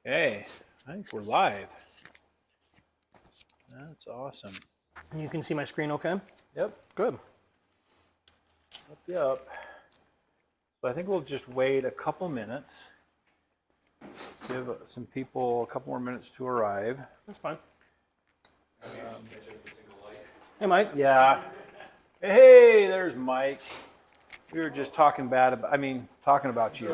Okay, I think we're live. That's awesome. You can see my screen okay? Yep. Good. Yep. So I think we'll just wait a couple minutes. Give some people a couple more minutes to arrive. That's fine. Hey, Mike. Yeah. Hey, there's Mike. We were just talking talking about you.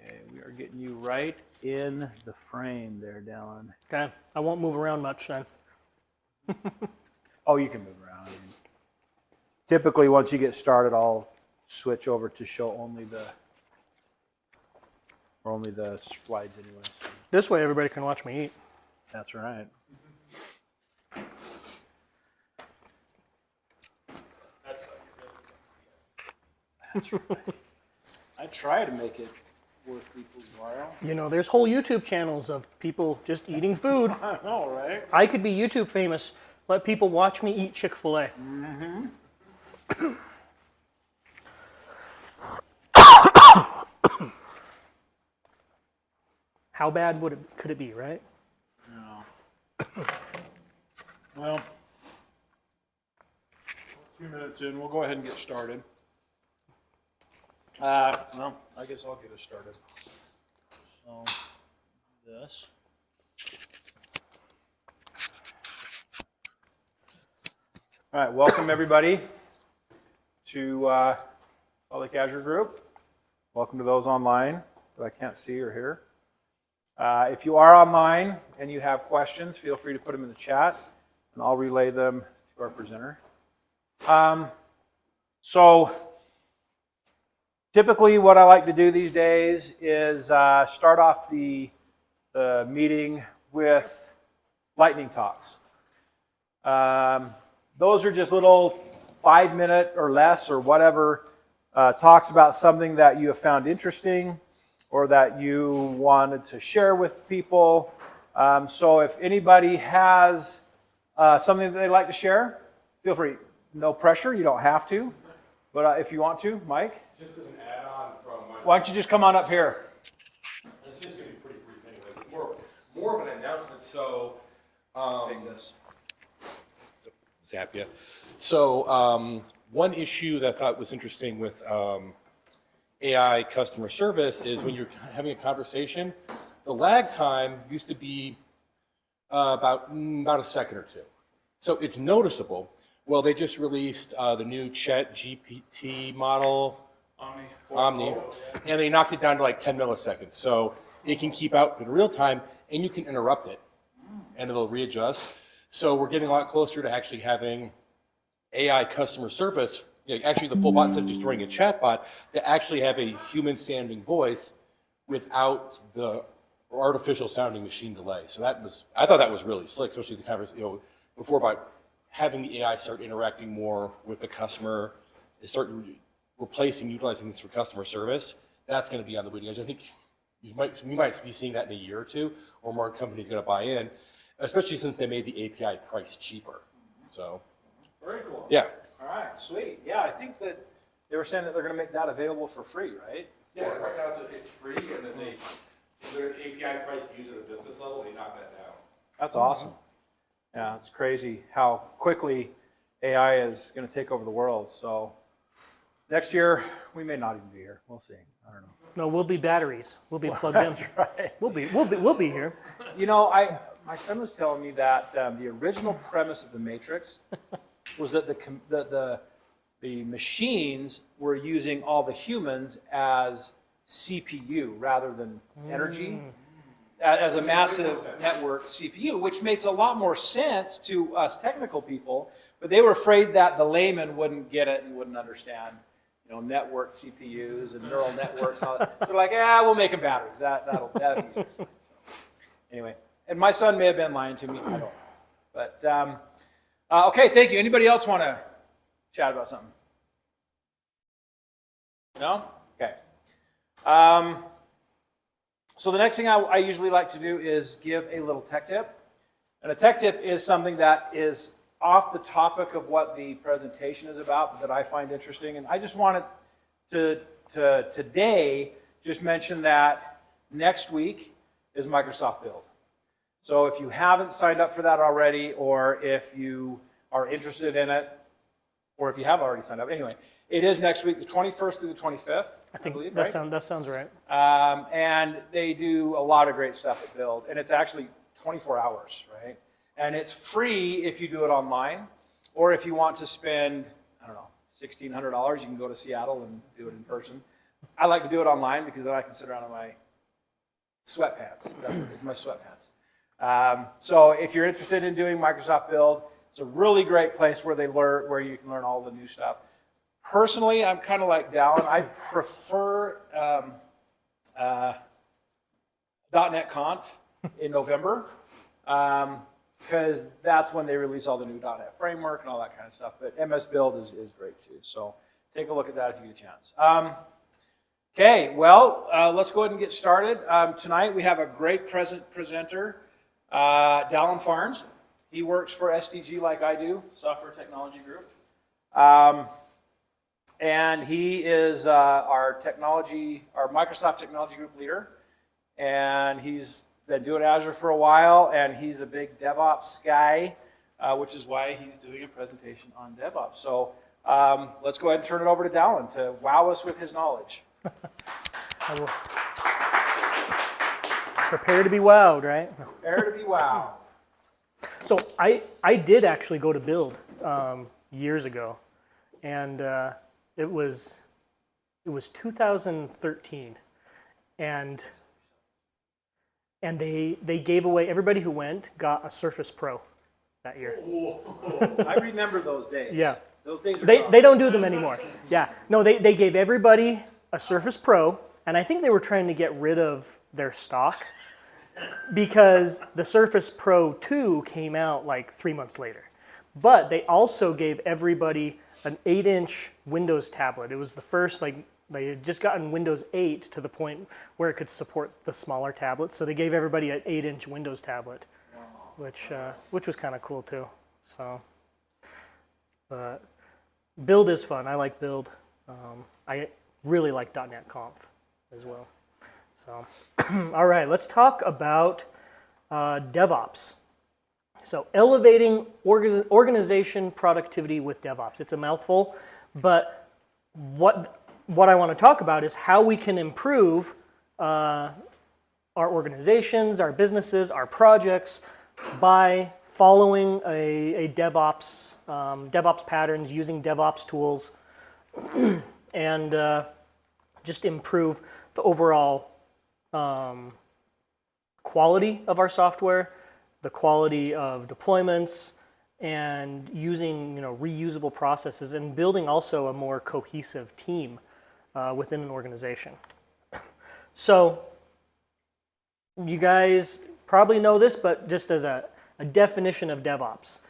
Okay, we are getting you right in the frame there, Dahln. Okay. I won't move around much then. Oh, you can move around. Typically, once you get started, I'll switch over to show only the slides anyway. So. This way everybody can watch me eat. That's right. That's right. I try to make it worth people's while. You know, there's whole YouTube channels of people just eating food. I know, right? I could be YouTube famous. Let people watch me eat Chick-fil-A. Mm-hmm. How bad could it be, right? No. Well, a few minutes in, we'll go ahead and get started. Well, I guess I'll get us started. So, this. All right, welcome everybody to Salt Lake Azure Group. Welcome to those online that I can't see or hear. If you are online and you have questions, feel free to put them in the chat, and I'll relay them to our presenter. So, typically what I like to do these days is start off the meeting with lightning talks. Those are just little 5-minute or less or whatever talks about something that you have found interesting or that you wanted to share with people. So if anybody has something that they'd like to share, feel free. No pressure, you don't have to. But if you want to, Mike? Just as an add-on from my... Why don't you just come on up here? It's just going to be pretty brief anyway. It's more of an announcement. So, Take this. zap you. So, one issue that I thought was interesting with AI customer service is when you're having a conversation, the lag time used to be about a second or two. So it's noticeable. Well, they just released the new Chat GPT model, Omni, and they knocked it down to like 10 milliseconds. So it can keep out in real time, and you can interrupt it, and it'll readjust. So we're getting a lot closer to actually having AI customer service, actually the full bot, instead of just running a chat bot, to actually have a human-sounding voice without the artificial sounding machine delay. So I thought that was really slick, especially the conversation, before about having the AI start interacting more with the customer, start replacing, utilizing this for customer service. That's going to be on the leading edge. I think we might be seeing that in a year or two, or more companies going to buy in, especially since they made the API price cheaper. So, Very cool. yeah. All right, sweet. Yeah, I think that they were saying that they're going to make that available for free, right? Yeah, right now it's free, and then their API price to use at a business level, they knock that down. That's awesome. Yeah, it's crazy how quickly AI is going to take over the world. So next year, we may not even be here. We'll see. I don't know. No, we'll be batteries. We'll be plugged in. That's right. We'll be here. You know, my son was telling me that the original premise of the Matrix was that the machines were using all the humans as CPU rather than energy, as a massive network CPU, which makes a lot more sense to us technical people, but they were afraid that the layman wouldn't get it and wouldn't understand, network CPUs and neural networks. And all that. So like, we'll make them batteries. That'll be easier. So, anyway, and my son may have been lying to me. I don't know. But okay, thank you. Anybody else want to chat about something? No? Okay. So the next thing I usually like to do is give a little tech tip. And a tech tip is something that is off the topic of what the presentation is about that I find interesting. And I just wanted today just mention that next week is Microsoft Build. So if you haven't signed up for that already, or if you are interested in it, or if you have already signed up, anyway, it is next week, the 21st through the 25th, I believe, that right? that sounds right. And they do a lot of great stuff at Build, and it's actually 24 hours, right? And it's free if you do it online, or if you want to spend, I don't know, $1,600, you can go to Seattle and do it in person. I like to do it online because then I can sit around in my sweatpants. That's what it is, my sweatpants. So if you're interested in doing Microsoft Build, it's a really great place where where you can learn all the new stuff. Personally, I'm kind of like Dahln. I prefer .NET Conf in November because that's when they release all the new .NET framework and all that kind of stuff. But MS Build is great too. So take a look at that if you get a chance. Okay, well, let's go ahead and get started. Tonight we have a great presenter, Dahln Farnes. He works for STG like I do, Software Technology Group. And he is our Microsoft Technology Group leader. And he's been doing Azure for a while, and he's a big DevOps guy, which is why he's doing a presentation on DevOps. So let's go ahead and turn it over to Dahln to wow us with his knowledge. I will prepare to be wowed, right? Prepare to be wowed. So I did actually go to Build years ago, and it was 2013, and they gave away, everybody who went got a Surface Pro that year. I remember those days. Yeah. Those days are gone. They don't do them anymore. Yeah. No, they gave everybody a Surface Pro, and I think they were trying to get rid of their stock because the Surface Pro 2 came out like 3 months later. But they also gave everybody an 8-inch Windows tablet. It was the first, like, they had just gotten Windows 8 to the point where it could support the smaller tablets. So they gave everybody an 8-inch Windows tablet, which was kind of cool too. So, Build is fun. I like Build. I really like .NET Conf as well. So, all right, let's talk about DevOps. So, elevating organization productivity with DevOps. It's a mouthful, but what I want to talk about is how we can improve our organizations, our businesses, our projects by following a DevOps DevOps patterns, using DevOps tools, and just improve the overall quality of our software, the quality of deployments, and using reusable processes, and building also a more cohesive team within an organization. So you guys probably know this, but just as a definition of DevOps,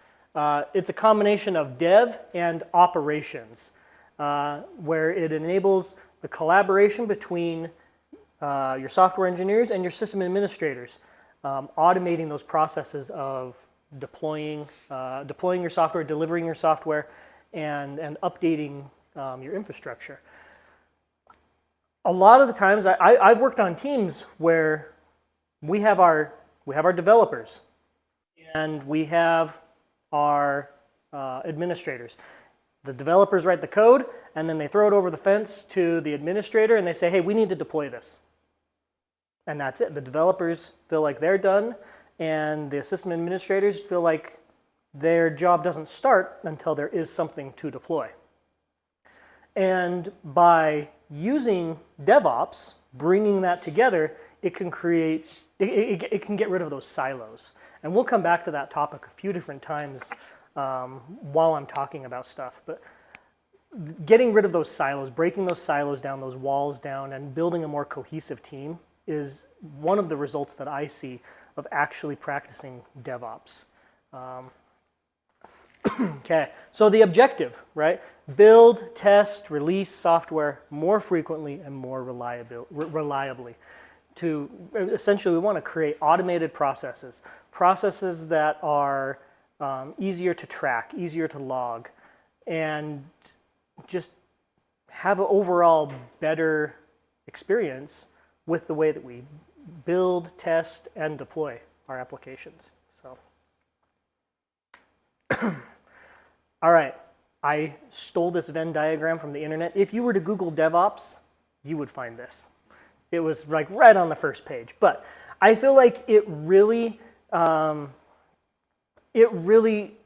it's a combination of dev and operations, where it enables the collaboration between your software engineers and your system administrators, automating those processes of deploying your software, delivering your software, and updating your infrastructure. A lot of the times, I've worked on teams where we have our developers and we have our administrators. The developers write the code, and then they throw it over the fence to the administrator, and they say, hey, we need to deploy this. And that's it. The developers feel like they're done, and the system administrators feel like their job doesn't start until there is something to deploy. And by using DevOps, bringing that together, it can get rid of those silos. And we'll come back to that topic a few different times while I'm talking about stuff. But getting rid of those silos, breaking those silos down, those walls down, and building a more cohesive team is one of the results that I see of actually practicing DevOps. Okay, so the objective, right? Build, test, release software more frequently and more reliably. Essentially, we want to create automated processes that are easier to track, easier to log, and just have an overall better experience with the way that we build, test, and deploy our applications. So, all right, I stole this Venn diagram from the internet. If you were to Google DevOps, you would find this. It was like right on the first page. But I feel like it really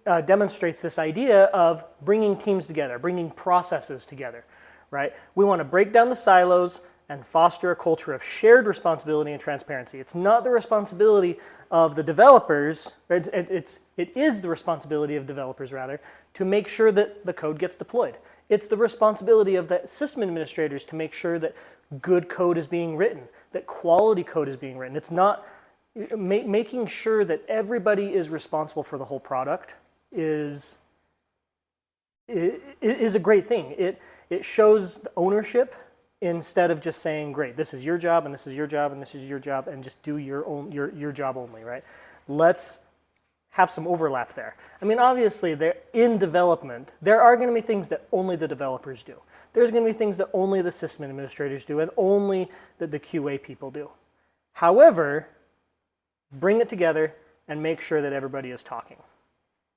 demonstrates this idea of bringing teams together, bringing processes together, right? We want to break down the silos and foster a culture of shared responsibility and transparency. It's not the responsibility of the developers, it is the responsibility of developers, rather, to make sure that the code gets deployed. It's the responsibility of the system administrators to make sure that good code is being written, that quality code is being written. It's not making sure that everybody is responsible for the whole product is a great thing. It shows ownership instead of just saying, great, this is your job and this is your job and this is your job, and just do your job only, right? Let's have some overlap there. I mean, obviously, in development, there are going to be things that only the developers do. There's going to be things that only the system administrators do and only that the QA people do. However, bring it together and make sure that everybody is talking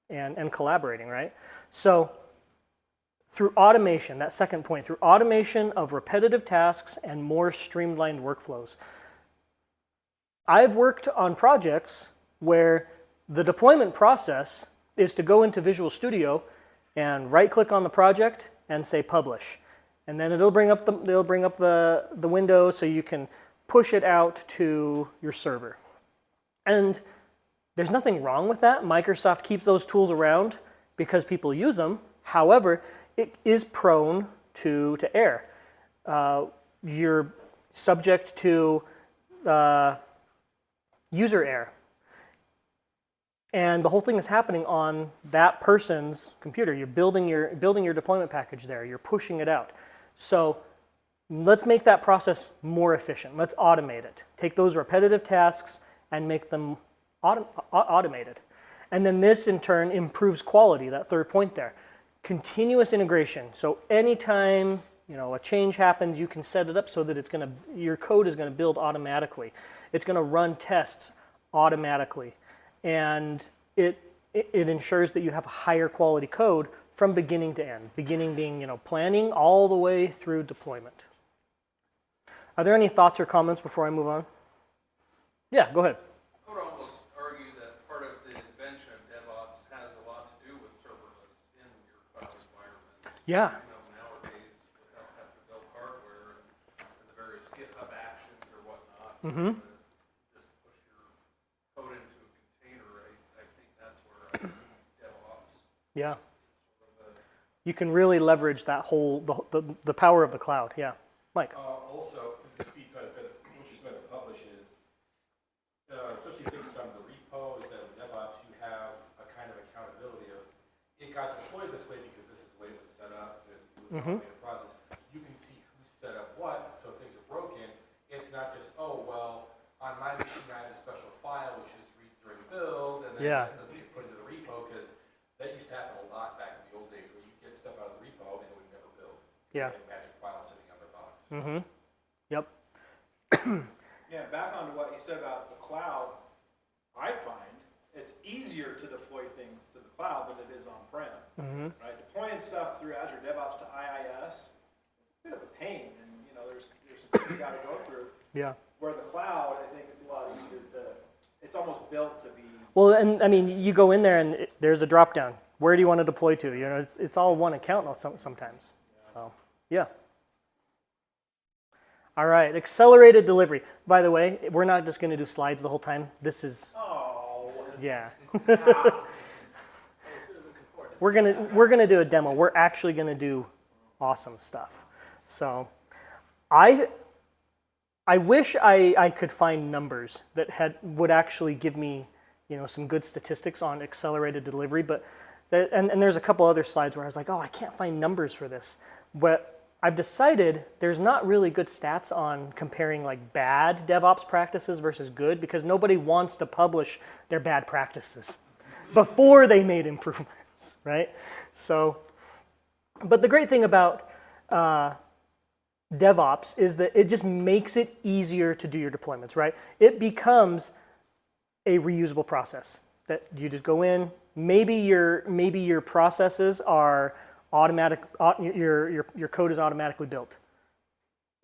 and collaborating, right? So through automation, that second point, through automation of repetitive tasks and more streamlined workflows. I've worked on projects where the deployment process is to go into Visual Studio and right-click on the project and say publish. And then it'll bring up the window so you can push it out to your server. And there's nothing wrong with that. Microsoft keeps those tools around because people use them. However, it is prone to error. You're subject to user error. And the whole thing is happening on that person's computer. You're building your deployment package there. You're pushing it out. So let's make that process more efficient. Let's automate it. Take those repetitive tasks and make them automated. And then this, in turn, improves quality, that third point there. Continuous integration. So anytime a change happens, you can set it up so that your code is going to build automatically. It's going to run tests automatically. And it ensures that you have higher quality code from beginning to end. Beginning being planning all the way through deployment. Are there any thoughts or comments before I move on? Yeah, go ahead. I would almost argue that part of the invention of DevOps has a lot to do with serverless in your cloud environments. Yeah. Nowadays, without having to build hardware and the various GitHub actions or whatnot, Mm-hmm. just push your code into a container. I think that's where I see DevOps. Yeah. You can really leverage that whole the power of the cloud. Yeah, Mike. Also, because it speeds up, but what you're supposed to publish is, especially if things done in the repo, is that with DevOps you have a kind of accountability of it got deployed this way because this is the way it was set up. There's an automated process. You can see who set up what, so if things are broken, it's not just, oh, well, on my machine I have a special file which just reads during build, and then it doesn't get put into the repo, because that used to happen a lot back in the old days where you get stuff out of the repo and it would never build. Yeah. Like magic file sitting on their box. Mm-hmm. Yep. Yeah, back on to what you said about the cloud, I find it's easier to deploy things to the cloud than it is on-prem. Mm-hmm. Right? Deploying stuff through Azure DevOps to IIS, it's a bit of a pain, and there's some things you got to go through. Yeah. Where the cloud, I think it's a lot easier it's almost built to be. Well, and I mean, you go in there and there's a drop down. Where do you want to deploy to? It's all one account sometimes. Yeah. So, yeah. All right, accelerated delivery. By the way, we're not just going to do slides the whole time. This is. Oh. Yeah. We're gonna do a demo. We're actually gonna do awesome stuff. So, I wish I could find numbers that would actually give me some good statistics on accelerated delivery, but and there's a couple other slides where I was like, oh, I can't find numbers for this, but I've decided there's not really good stats on comparing like bad DevOps practices versus good, because nobody wants to publish their bad practices before they made improvements, right? So, but the great thing about DevOps is that it just makes it easier to do your deployments, right? It becomes a reusable process that you just go in. Maybe your processes are automatic. Your code is automatically built.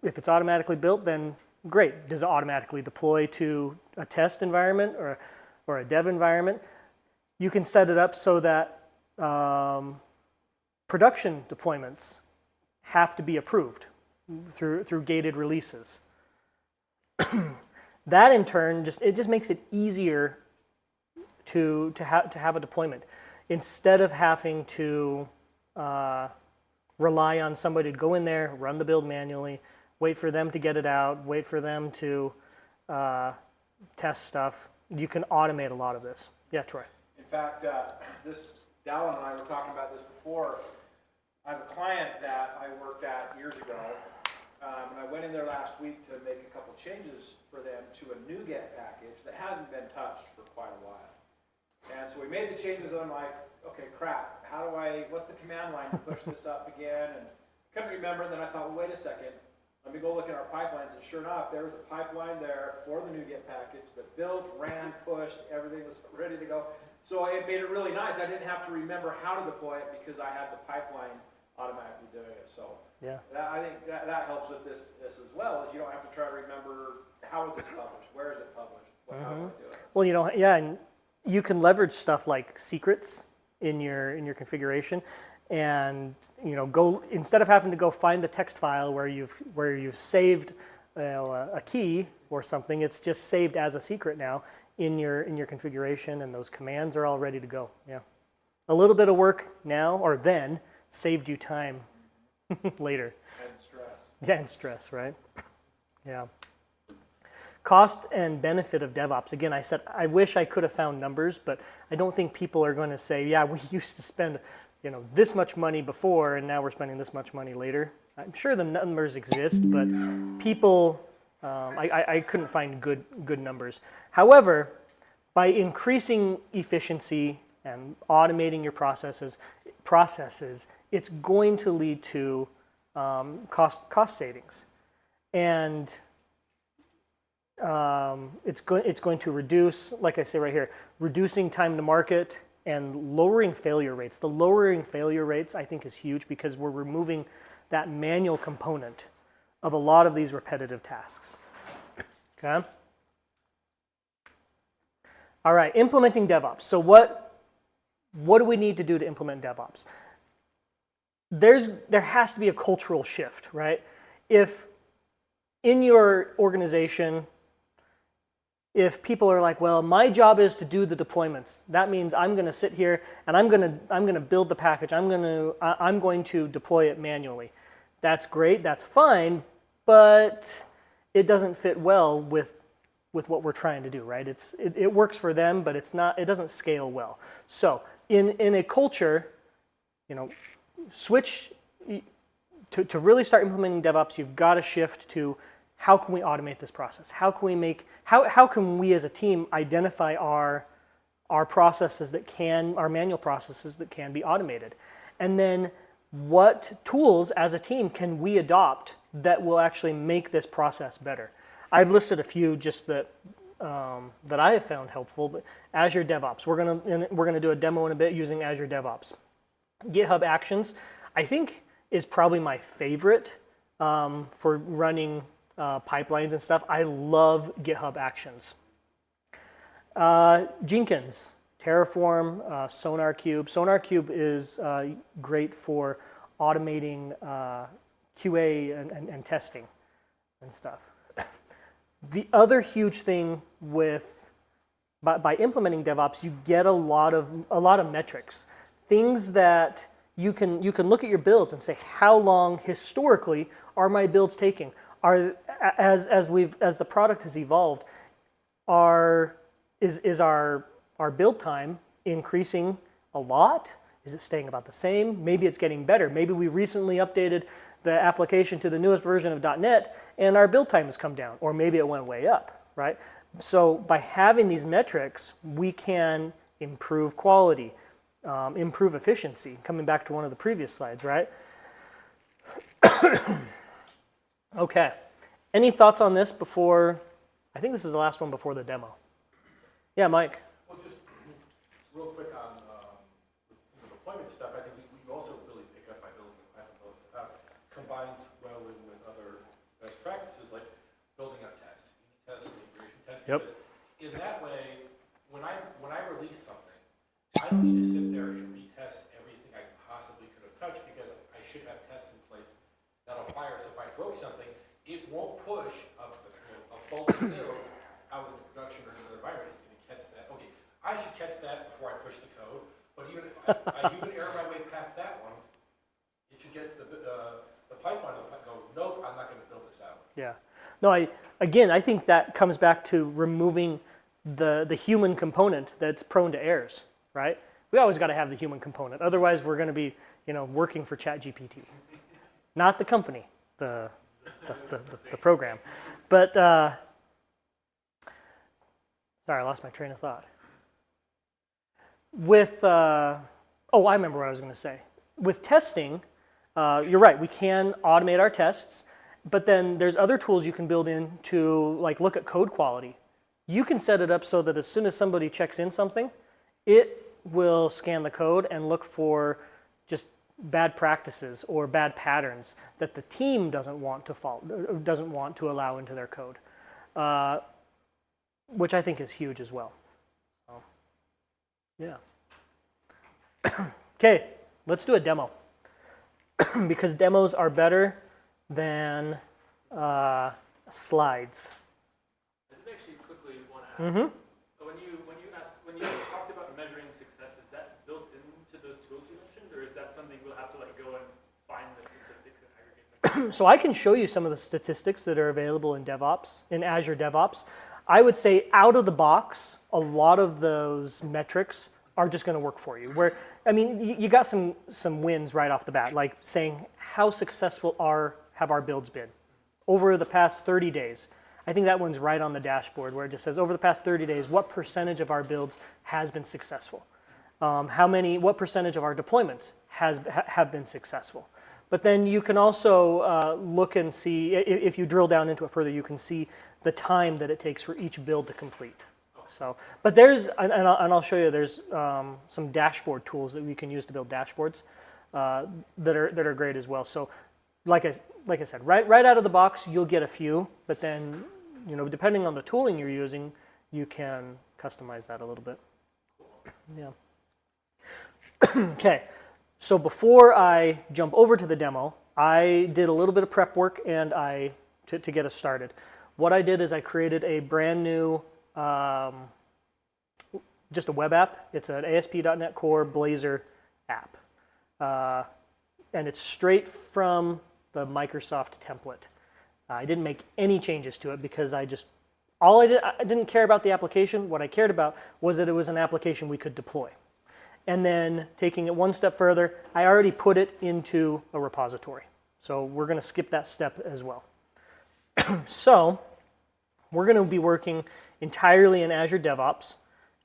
If it's automatically built, then great. Does it automatically deploy to a test environment or a dev environment? You can set it up so that production deployments have to be approved through gated releases. That in turn just makes it easier to have a deployment instead of having to rely on somebody to go in there, run the build manually, wait for them to get it out, wait for them to test stuff. You can automate a lot of this. Yeah, Troy. In fact, Dahln and I were talking about this before. I have a client that I worked at years ago, and I went in there last week to make a couple changes for them to a NuGet package that hasn't been touched for quite a while. And so we made the changes, and I'm like, okay, crap, what's the command line to push this up again? And couldn't remember, then I thought, well, wait a second, let me go look at our pipelines, and sure enough, there was a pipeline there for the NuGet package that built, ran, pushed, everything was ready to go. So it made it really nice. I didn't have to remember how to deploy it because I had the pipeline automatically doing it. So Yeah. I think that helps with this as well, is you don't have to try to remember how is it published, where is it published, how do I do it. Well, and you can leverage stuff like secrets in your configuration, and go instead of having to go find the text file where you've saved a key or something. It's just saved as a secret now in your configuration, and those commands are all ready to go. Yeah, a little bit of work now or then saved you time later. And stress. Yeah, and stress, right? Yeah. Cost and benefit of DevOps. Again, I said I wish I could have found numbers, but I don't think people are going to say, yeah, we used to spend this much money before, and now we're spending this much money later. I'm sure the numbers exist, but people, I couldn't find good numbers. However, by increasing efficiency and automating your processes, it's going to lead to cost savings, and it's going to reduce, like I say right here, reducing time to market and lowering failure rates. The lowering failure rates, I think, is huge because we're removing that manual component of a lot of these repetitive tasks. Okay? All right, implementing DevOps. So what do we need to do to implement DevOps? There has to be a cultural shift, right? If in your organization, if people are like, well, my job is to do the deployments, that means I'm going to sit here and I'm going to build the package. I'm going to deploy it manually. That's great. That's fine, but it doesn't fit well with what we're trying to do, right? It works for them, but it doesn't scale well. So in a culture, switch to really start implementing DevOps, you've got to shift to how can we automate this process? How can we as a team identify our processes our manual processes that can be automated? And then what tools as a team can we adopt that will actually make this process better? I've listed a few just that I have found helpful, but Azure DevOps. We're gonna do a demo in a bit using Azure DevOps. GitHub Actions, I think, is probably my favorite for running pipelines and stuff. I love GitHub Actions. Jenkins, Terraform, SonarQube. SonarQube is great for automating QA and testing and stuff. The other huge thing by implementing DevOps, you get a lot of metrics, things that you can look at your builds and say, how long historically are my builds taking? As the product has evolved, is our build time increasing a lot? Is it staying about the same? Maybe it's getting better. Maybe we recently updated the application to the newest version of .NET and our build time has come down, or maybe it went way up, right? So by having these metrics, we can improve quality, improve efficiency, coming back to one of the previous slides, right? Okay. Any thoughts on this before? I think this is the last one before the demo. Yeah, Mike. Well, just real quick on the deployment stuff, I think we also really pick up by building stuff out. Combines well with other best practices like building out tests, unit tests, integration tests. Yep. Because in that way, when I release something, I don't need to sit there and retest everything I possibly could have touched because I should have tests in place that'll fire. So if I broke something, it won't push a faulty build out into production or into the environment. It's going to catch that. Okay, I should catch that before I push the code. But even if I human error my way past that one, it should get to the pipeline and go, nope, I'm not going to build this out. Yeah. No, I think that comes back to removing the human component that's prone to errors, right? We always got to have the human component. Otherwise, we're going to be, working for ChatGPT. Not the company, the program. But, sorry, I lost my train of thought. With, I remember what I was going to say. With testing, you're right, we can automate our tests, but then there's other tools you can build in to look at code quality. You can set it up so that as soon as somebody checks in something, it will scan the code and look for just bad practices or bad patterns that the team doesn't want to allow into their code, which I think is huge as well. So, yeah. Okay, let's do a demo because demos are better than slides. I did actually quickly want to ask. But when you talked about measuring success, is that built into those tools you mentioned, or is that something we'll have to go and find the statistics and aggregate them? So I can show you some of the statistics that are available in DevOps, in Azure DevOps. I would say out of the box, a lot of those metrics are just going to work for you. You got some wins right off the bat, like saying how successful have our builds been over the past 30 days. I think that one's right on the dashboard where it just says over the past 30 days, what percentage of our builds has been successful? What percentage of our deployments have been successful? But then you can also look and see, if you drill down into it further, you can see the time that it takes for each build to complete. So, but there's, and I'll show you, there's some dashboard tools that we can use to build dashboards that are great as well. So, like I said, right out of the box, you'll get a few, but then, depending on the tooling you're using, you can customize that a little bit. Yeah. Okay. So before I jump over to the demo, I did a little bit of prep work and to get us started. What I did is I created a brand new, just a web app. It's an ASP.NET Core Blazor app. And it's straight from the Microsoft template. I didn't make any changes to it because I didn't care about the application. What I cared about was that it was an application we could deploy. And then taking it one step further, I already put it into a repository. So we're going to skip that step as well. So we're going to be working entirely in Azure DevOps.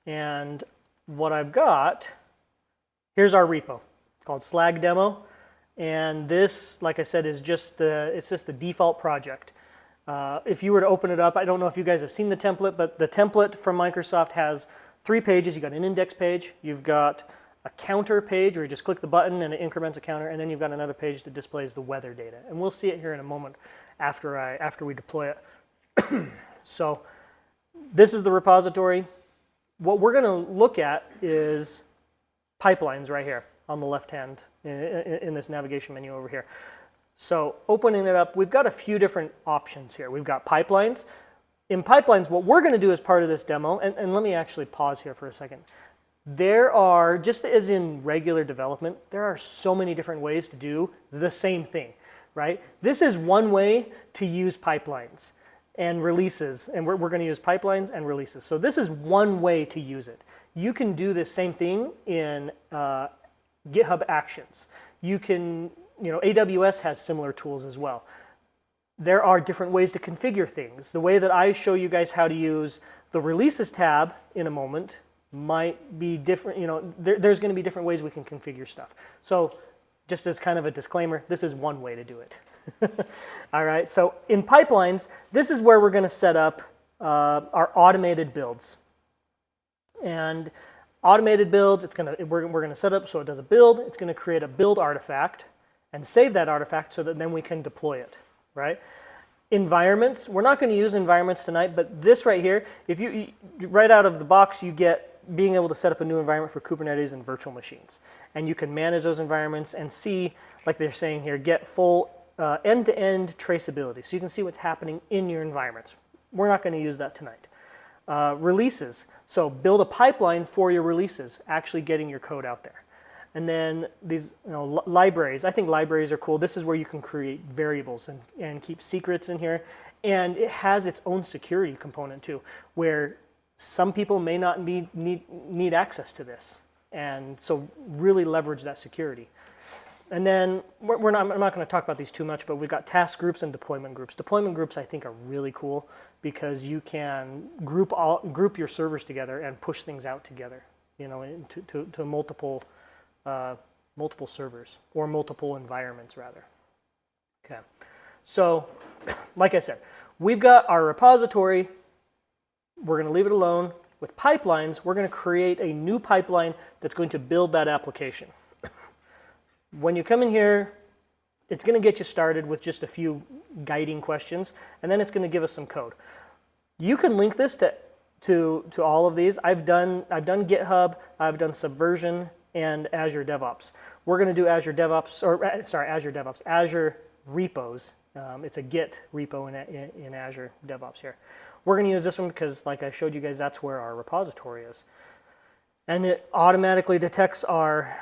And what I've got, here's our repo called Slag Demo. And this, like I said, is just the default project. If you were to open it up, I don't know if you guys have seen the template, but the template from Microsoft has 3 pages. You've got an index page, you've got a counter page where you just click the button and it increments a counter, and then you've got another page that displays the weather data. And we'll see it here in a moment after we deploy it. So this is the repository. What we're going to look at is pipelines right here on the left hand in this navigation menu over here. So opening it up, we've got a few different options here. We've got pipelines. In pipelines, what we're going to do as part of this demo, and let me actually pause here for a second. There are, just as in regular development, there are so many different ways to do the same thing, right? This is one way to use pipelines and releases, and we're going to use pipelines and releases. So this is one way to use it. You can do the same thing in GitHub Actions. You can, AWS has similar tools as well. There are different ways to configure things. The way that I show you guys how to use the releases tab in a moment might be different. There's going to be different ways we can configure stuff. So just as kind of a disclaimer, this is one way to do it. All right, so in pipelines, this is where we're going to set up our automated builds. And automated builds, we're going to set up so it does a build. It's going to create a build artifact and save that artifact so that then we can deploy it, right? Environments, we're not going to use environments tonight, but this right here, if you right out of the box, you get being able to set up a new environment for Kubernetes and virtual machines. And you can manage those environments and see, like they're saying here, get full end-to-end traceability. So you can see what's happening in your environments. We're not going to use that tonight. Releases, so build a pipeline for your releases, actually getting your code out there. And then these libraries, I think libraries are cool. This is where you can create variables and keep secrets in here. And it has its own security component too, where some people may not need access to this. And so really leverage that security. And then I'm not going to talk about these too much, but we've got task groups and deployment groups. Deployment groups I think are really cool because you can group your servers together and push things out together, to multiple servers or multiple environments rather. Okay, so like I said, we've got our repository. We're going to leave it alone. With pipelines, we're going to create a new pipeline that's going to build that application. When you come in here, it's going to get you started with just a few guiding questions, and then it's going to give us some code. You can link this to all of these. I've done GitHub, I've done Subversion, and Azure DevOps. We're going to do Azure repos. It's a Git repo in Azure DevOps here. We're going to use this one because, like I showed you guys, that's where our repository is. And it automatically detects our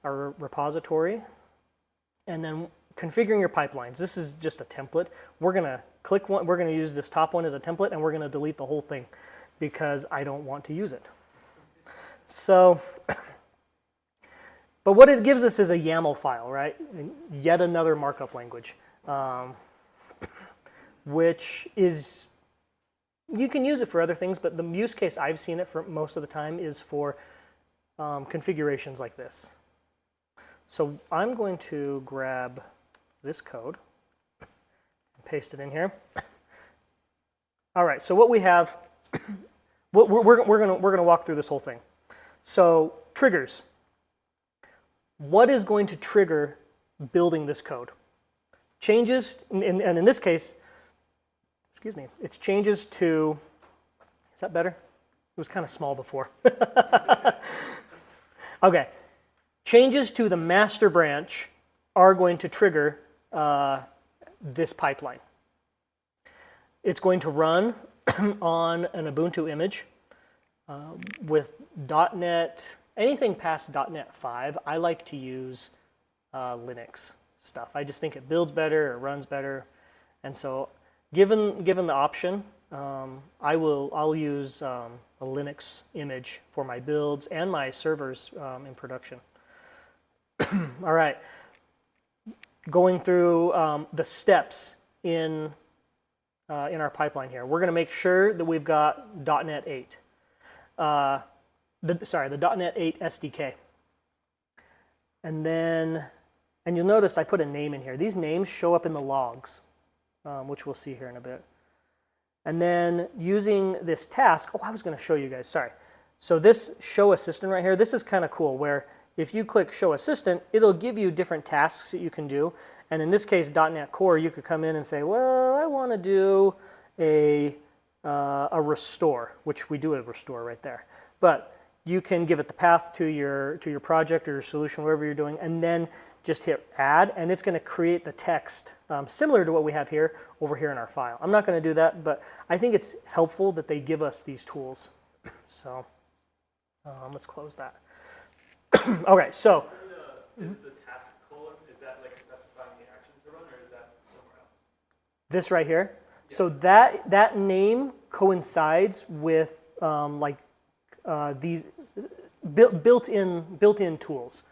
repository. And then configuring your pipelines. This is just a template. We're going to click one. We're going to use this top one as a template, and we're going to delete the whole thing because I don't want to use it. So, but what it gives us is a YAML file, right? Yet another markup language, which is, you can use it for other things, but the use case I've seen it for most of the time is for configurations like this. So I'm going to grab this code and paste it in here. All right, so what we have, we're going to walk through this whole thing. So triggers. What is going to trigger building this code? Changes, and in this case, excuse me, it's changes to, is that better? It was kind of small before. Okay. Changes to the master branch are going to trigger this pipeline. It's going to run on an Ubuntu image with .NET, anything past .NET 5. I like to use Linux stuff. I just think it builds better, it runs better. And so given the option, I'll use a Linux image for my builds and my servers in production. All right, going through the steps in our pipeline here. We're going to make sure that we've got .NET 8. The .NET 8 SDK. And you'll notice I put a name in here. These names show up in the logs, which we'll see here in a bit. And then using this task, I was going to show you guys, sorry. So this show assistant right here, this is kind of cool, where if you click Show Assistant, it'll give you different tasks that you can do. And in this case, .NET Core, you could come in and say, well, I want to do a restore, which we do a restore right there. But you can give it the path to your project or your solution, whatever you're doing, and then just hit Add, and it's going to create the text similar to what we have here over here in our file. I'm not going to do that, but I think it's helpful that they give us these tools. So let's close that. Okay, so is the task colon, is that like specifying the action to run, or is that somewhere else? this right here. Yeah. So that name coincides with these built-in tools.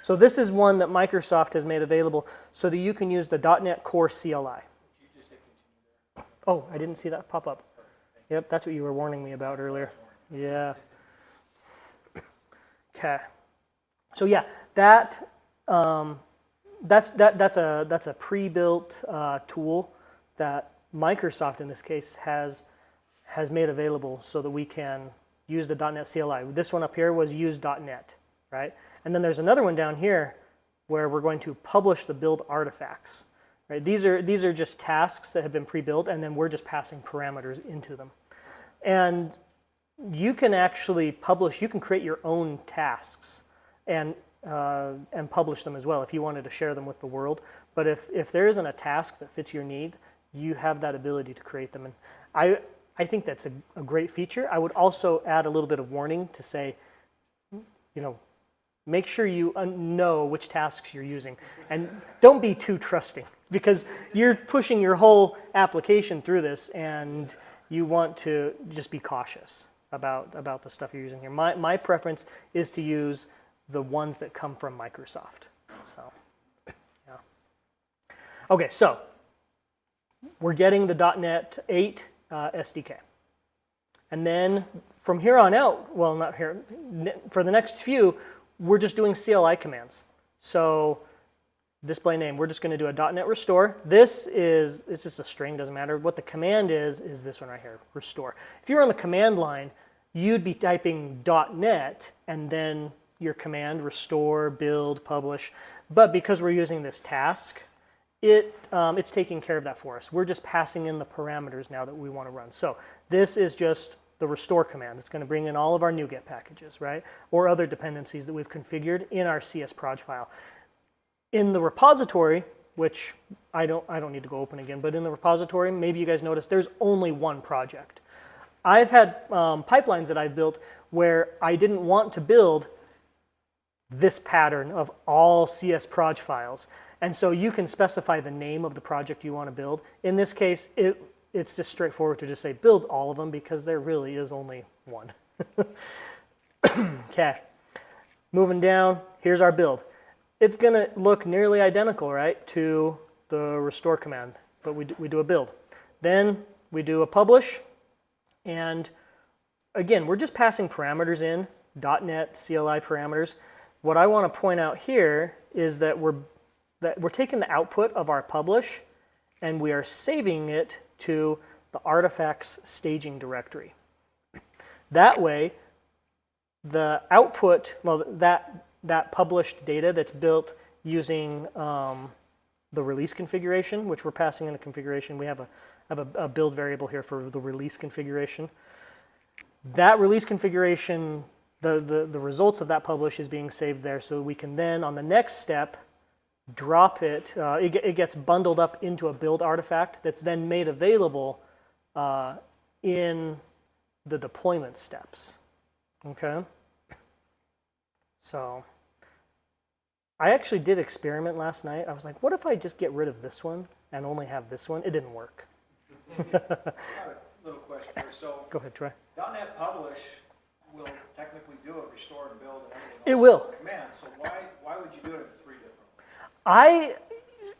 So this is one that Microsoft has made available so that you can use the .NET Core CLI. Oh, I didn't see that pop up. Yep, that's what you were warning me about earlier. Yeah. Okay. So yeah, that that's a pre-built tool that Microsoft in this case has made available so that we can use the .NET CLI. This one up here was use .NET, right? And then there's another one down here where we're going to publish the build artifacts. Right? These are just tasks that have been pre-built, and then we're just passing parameters into them. And you can actually publish. You can create your own tasks and publish them as well if you wanted to share them with the world. But if there isn't a task that fits your need, you have that ability to create them. And I think that's a great feature. I would also add a little bit of warning to say, make sure you know which tasks you're using, and don't be too trusting, because you're pushing your whole application through this, and you want to just be cautious about the stuff you're using here. My preference is to use the ones that come from Microsoft. So, yeah. Okay, so we're getting the .NET 8 SDK. And then from here on out, well, not here, for the next few, we're just doing CLI commands. So display name, we're just going to do a .NET restore. It's just a string, doesn't matter. What the command is this one right here, restore. If you're on the command line, you'd be typing .NET and then your command, restore, build, publish. But because we're using this task, it's taking care of that for us. We're just passing in the parameters now that we want to run. So this is just the restore command. It's going to bring in all of our NuGet packages, right? Or other dependencies that we've configured in our CS_proj file. In the repository, which I don't need to go open again, but in the repository, maybe you guys noticed there's only one project. I've had pipelines that I've built where I didn't want to build this pattern of all CS_proj files. And so you can specify the name of the project you want to build. In this case, it's just straightforward to just say build all of them, because there really is only one. Okay, moving down, here's our build. It's going to look nearly identical, right, to the restore command, but we do a build. Then we do a publish, and again, we're just passing parameters in, .NET CLI parameters. What I want to point out here is that we're taking the output of our publish, and we are saving it to the artifacts staging directory. That way, the output, well, that published data that's built using the release configuration, which we're passing in a configuration. We have a build variable here for the release configuration. That release configuration, the results of that publish is being saved there, so we can then, on the next step, drop it. It gets bundled up into a build artifact that's then made available in the deployment steps. Okay? So I actually did experiment last night. I was like, what if I just get rid of this one and only have this one? It didn't work. I have a little question here. So Go ahead, Troy. .NET Publish will technically do it, restore and build and everything. It will. Command. So why would you do it in 3 different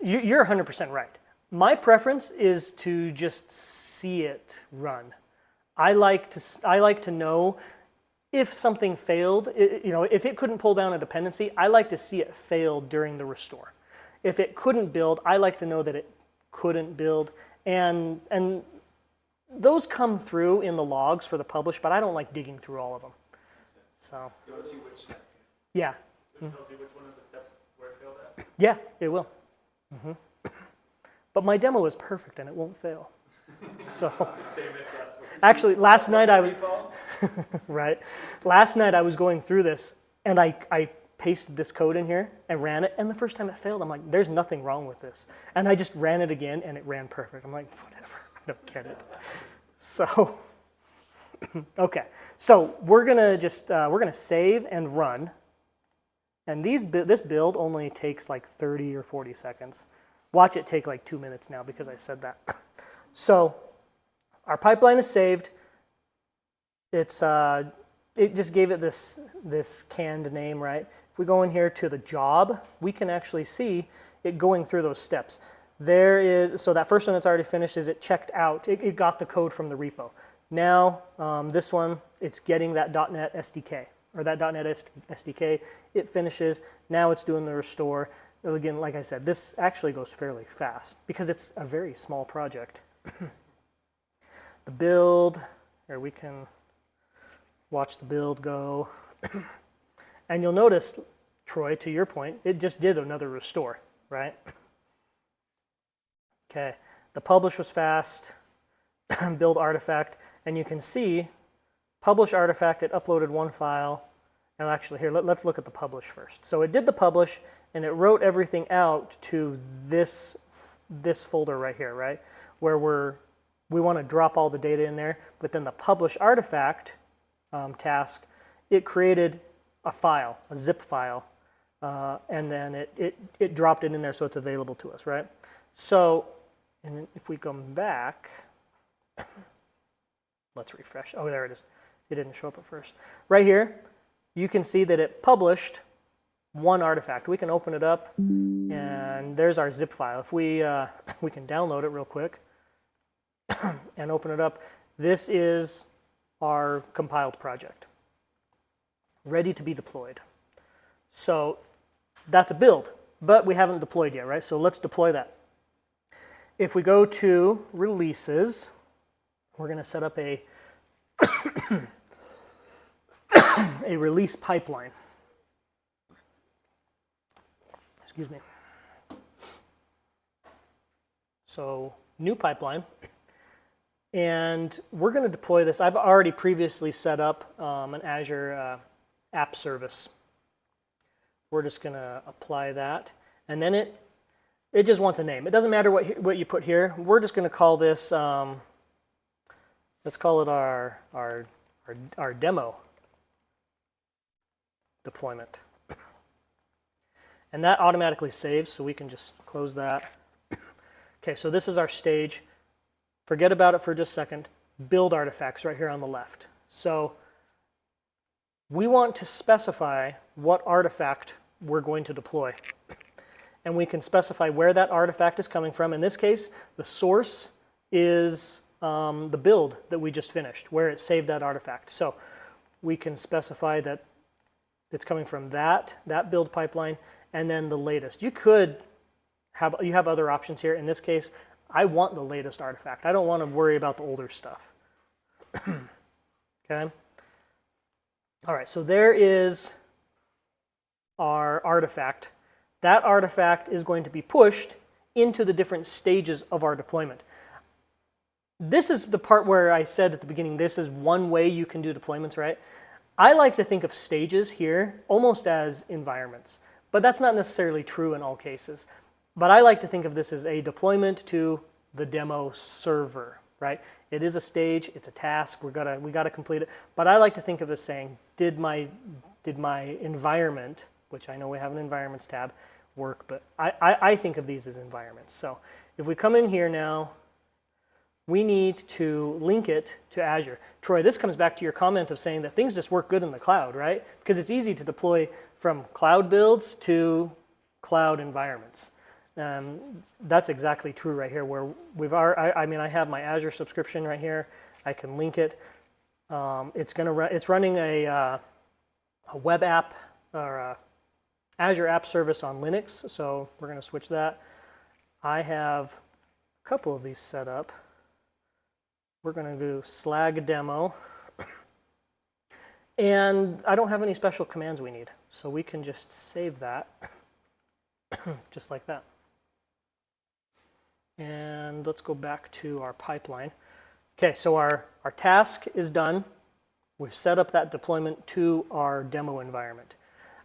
ways? You're 100% right. My preference is to just see it run. I like to know if something failed. If it couldn't pull down a dependency, I like to see it fail during the restore. If it couldn't build, I like to know that it couldn't build, and those come through in the logs for the publish, but I don't like digging through all of them. So. You want to see which step? Yeah. So it tells you which one of the steps where it failed at? Yeah, it will. Mm-hmm. But my demo is perfect and it won't fail. So, actually, last night I was right. Last night I was going through this and I pasted this code in here and ran it, and the first time it failed, I'm like, there's nothing wrong with this. And I just ran it again and it ran perfect. I'm like, whatever, I don't get it. So, okay. So we're gonna save and run. And this build only takes like 30 or 40 seconds. Watch it take like 2 minutes now because I said that. So our pipeline is saved. It just gave it this canned name, right? If we go in here to the job, we can actually see it going through those steps. So that first one that's already finished is it checked out. It got the code from the repo. Now this one, it's getting that .NET SDK. Or that .NET SDK, it finishes. Now it's doing the restore. again, like I said, this actually goes fairly fast because it's a very small project. The build, or we can watch the build go. And you'll notice, Troy, to your point, it just did another restore, right? Okay, the publish was fast, build artifact, and you can see publish artifact, it uploaded one file. And actually here, let's look at the publish first. So it did the publish and it wrote everything out to this folder right here, right? Where we want to drop all the data in there, but then the publish artifact task, it created a file, a zip file, and then it dropped it in there so it's available to us, right? So, and if we come back, let's refresh. Oh, there it is. It didn't show up at first. Right here, you can see that it published one artifact. We can open it up, and there's our zip file. If we can download it real quick and open it up, this is our compiled project, ready to be deployed. So that's a build, but we haven't deployed yet, right? So let's deploy that. If we go to releases, we're going to set up a a release pipeline. Excuse me. So new pipeline. And we're going to deploy this. I've already previously set up an Azure app service. We're just going to apply that. And then it just wants a name. It doesn't matter what you put here. We're just going to call this, let's call it our demo deployment. And that automatically saves, so we can just close that. Okay, so this is our stage. Forget about it for just a second. Build artifacts right here on the left. So we want to specify what artifact we're going to deploy. And we can specify where that artifact is coming from. In this case, the source is the build that we just finished, where it saved that artifact. So we can specify that it's coming from that build pipeline, and then the latest. You have other options here. In this case, I want the latest artifact. I don't want to worry about the older stuff. Okay. All right, so there is our artifact. That artifact is going to be pushed into the different stages of our deployment. This is the part where I said at the beginning, this is one way you can do deployments, right? I like to think of stages here almost as environments, but that's not necessarily true in all cases. But I like to think of this as a deployment to the demo server, right? It is a stage, it's a task, we gotta complete it. But I like to think of it as saying, did my environment, which I know we have an environments tab, work? But I think of these as environments. So if we come in here now, we need to link it to Azure. Troy, this comes back to your comment of saying that things just work good in the cloud, right? Because it's easy to deploy from cloud builds to cloud environments. That's exactly true right here, where I have my Azure subscription right here. I can link it. It's running a web app or a Azure app service on Linux, so we're going to switch that. I have a couple of these set up. We're going to do slag demo. And I don't have any special commands we need, so we can just save that just like that. And let's go back to our pipeline. Okay, so our task is done. We've set up that deployment to our demo environment.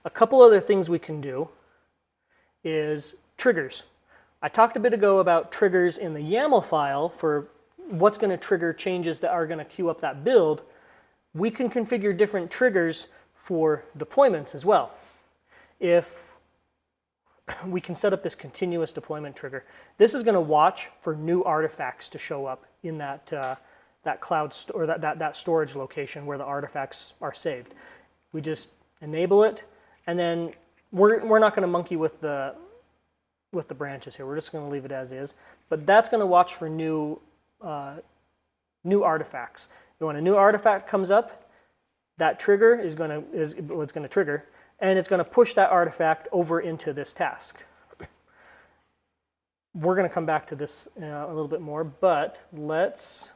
A couple other things we can do is triggers. I talked a bit ago about triggers in the YAML file for what's going to trigger changes that are going to queue up that build. We can configure different triggers for deployments as well. If we can set up this continuous deployment trigger. This is going to watch for new artifacts to show up in that cloud or that storage location where the artifacts are saved. We just enable it, and then we're not going to monkey with the branches here. We're just going to leave it as is. But that's going to watch for new artifacts. When a new artifact comes up, that trigger is going to trigger, and it's going to push that artifact over into this task. we're going to come back to this a little bit more, but let's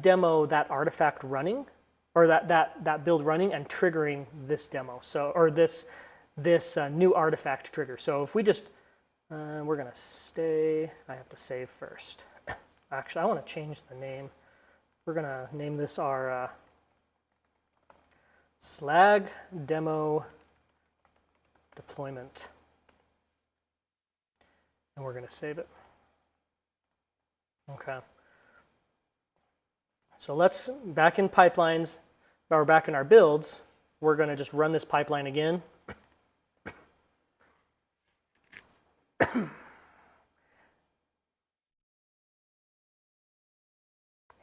demo that artifact running, or that build running and triggering this demo. So, or this new artifact trigger. So if we just, we're going to stay, I have to save first. Actually, I want to change the name. We're going to name this our slag demo deployment. And we're going to save it. Okay. So let's, back in pipelines, or back in our builds, we're going to just run this pipeline again.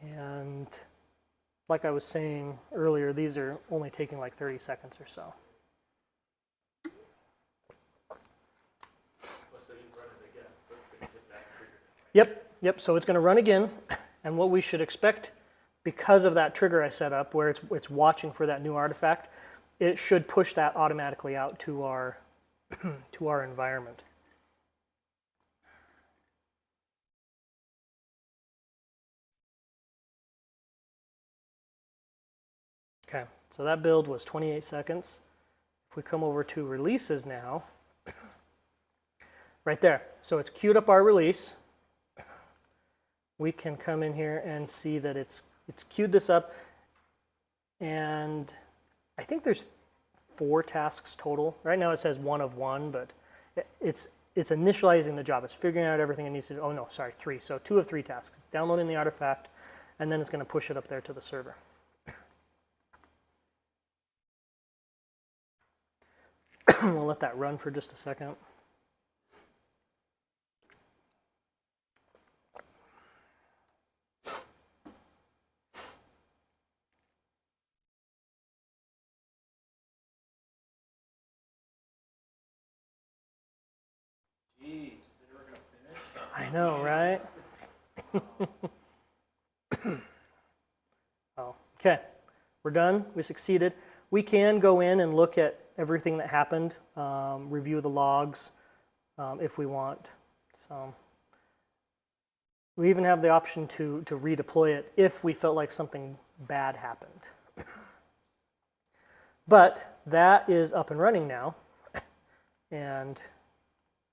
And like I was saying earlier, these are only taking like 30 seconds or so. Yep, so it's going to run again, and what we should expect, because of that trigger I set up where it's watching for that new artifact, it should push that automatically out to our to our environment. Okay, so that build was 28 seconds. If we come over to releases now, right there, so it's queued up our release. We can come in here and see that it's queued this up, and I think there's 4 tasks total. Right now it says 1 of 1, but it's initializing the job. It's figuring out everything it needs to do. Oh no, sorry, 3. So 2 of 3 tasks. It's downloading the artifact, and then it's going to push it up there to the server. We'll let that run for just a second. I know, right? Oh, okay, we're done. We succeeded. We can go in and look at everything that happened, review the logs if we want. So we even have the option to redeploy it if we felt like something bad happened. But that is up and running now, and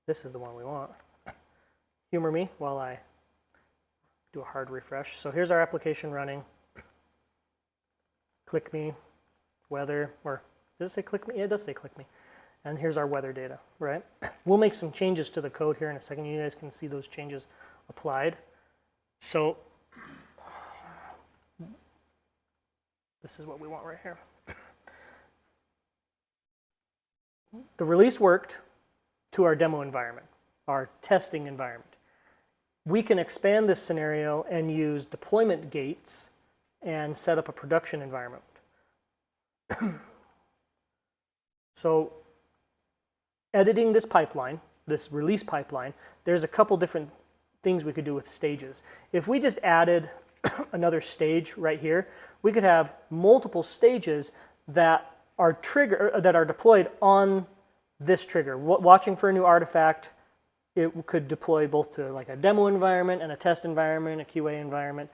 this is the one we want. Humor me while I do a hard refresh. So here's our application running. Click me, weather, or does it say click me? Yeah, it does say click me. And here's our weather data, right? We'll make some changes to the code here in a second. You guys can see those changes applied. So this is what we want right here. The release worked to our demo environment, our testing environment. We can expand this scenario and use deployment gates and set up a production environment. So editing this pipeline, this release pipeline, there's a couple different things we could do with stages. If we just added another stage right here, we could have multiple stages that are deployed on this trigger. Watching for a new artifact, it could deploy both to like a demo environment and a test environment, a QA environment,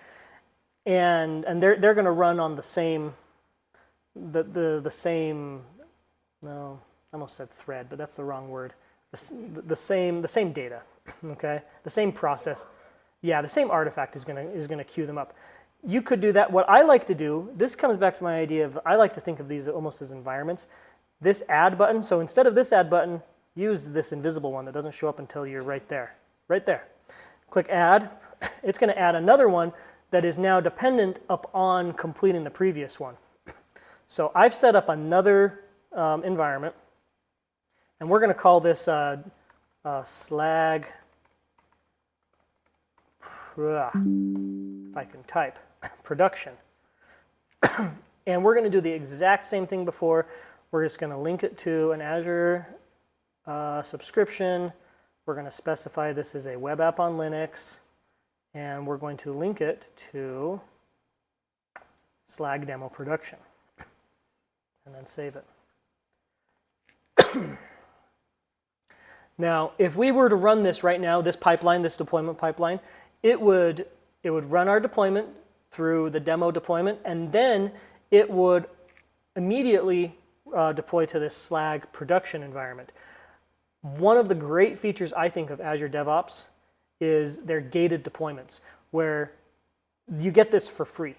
and they're going to run on the same same. No, I almost said thread, but that's the wrong word. The same data, okay? The same process. Yeah, the same artifact is gonna queue them up. You could do that. What I like to do, this comes back to my idea of, I like to think of these almost as environments. This add button, so instead of this add button, use this invisible one that doesn't show up until you're right there. Right there. Click add. It's going to add another one that is now dependent upon completing the previous one. So I've set up another environment, and we're going to call this slag, if I can type, production. And we're going to do the exact same thing before. We're just going to link it to an Azure subscription. We're going to specify this as a web app on Linux, and we're going to link it to slag demo production, and then save it. Now, if we were to run this right now, this pipeline, this deployment pipeline, it would run our deployment through the demo deployment, and then it would immediately deploy to this Slag production environment. One of the great features, I think, of Azure DevOps is their gated deployments, where you get this for free.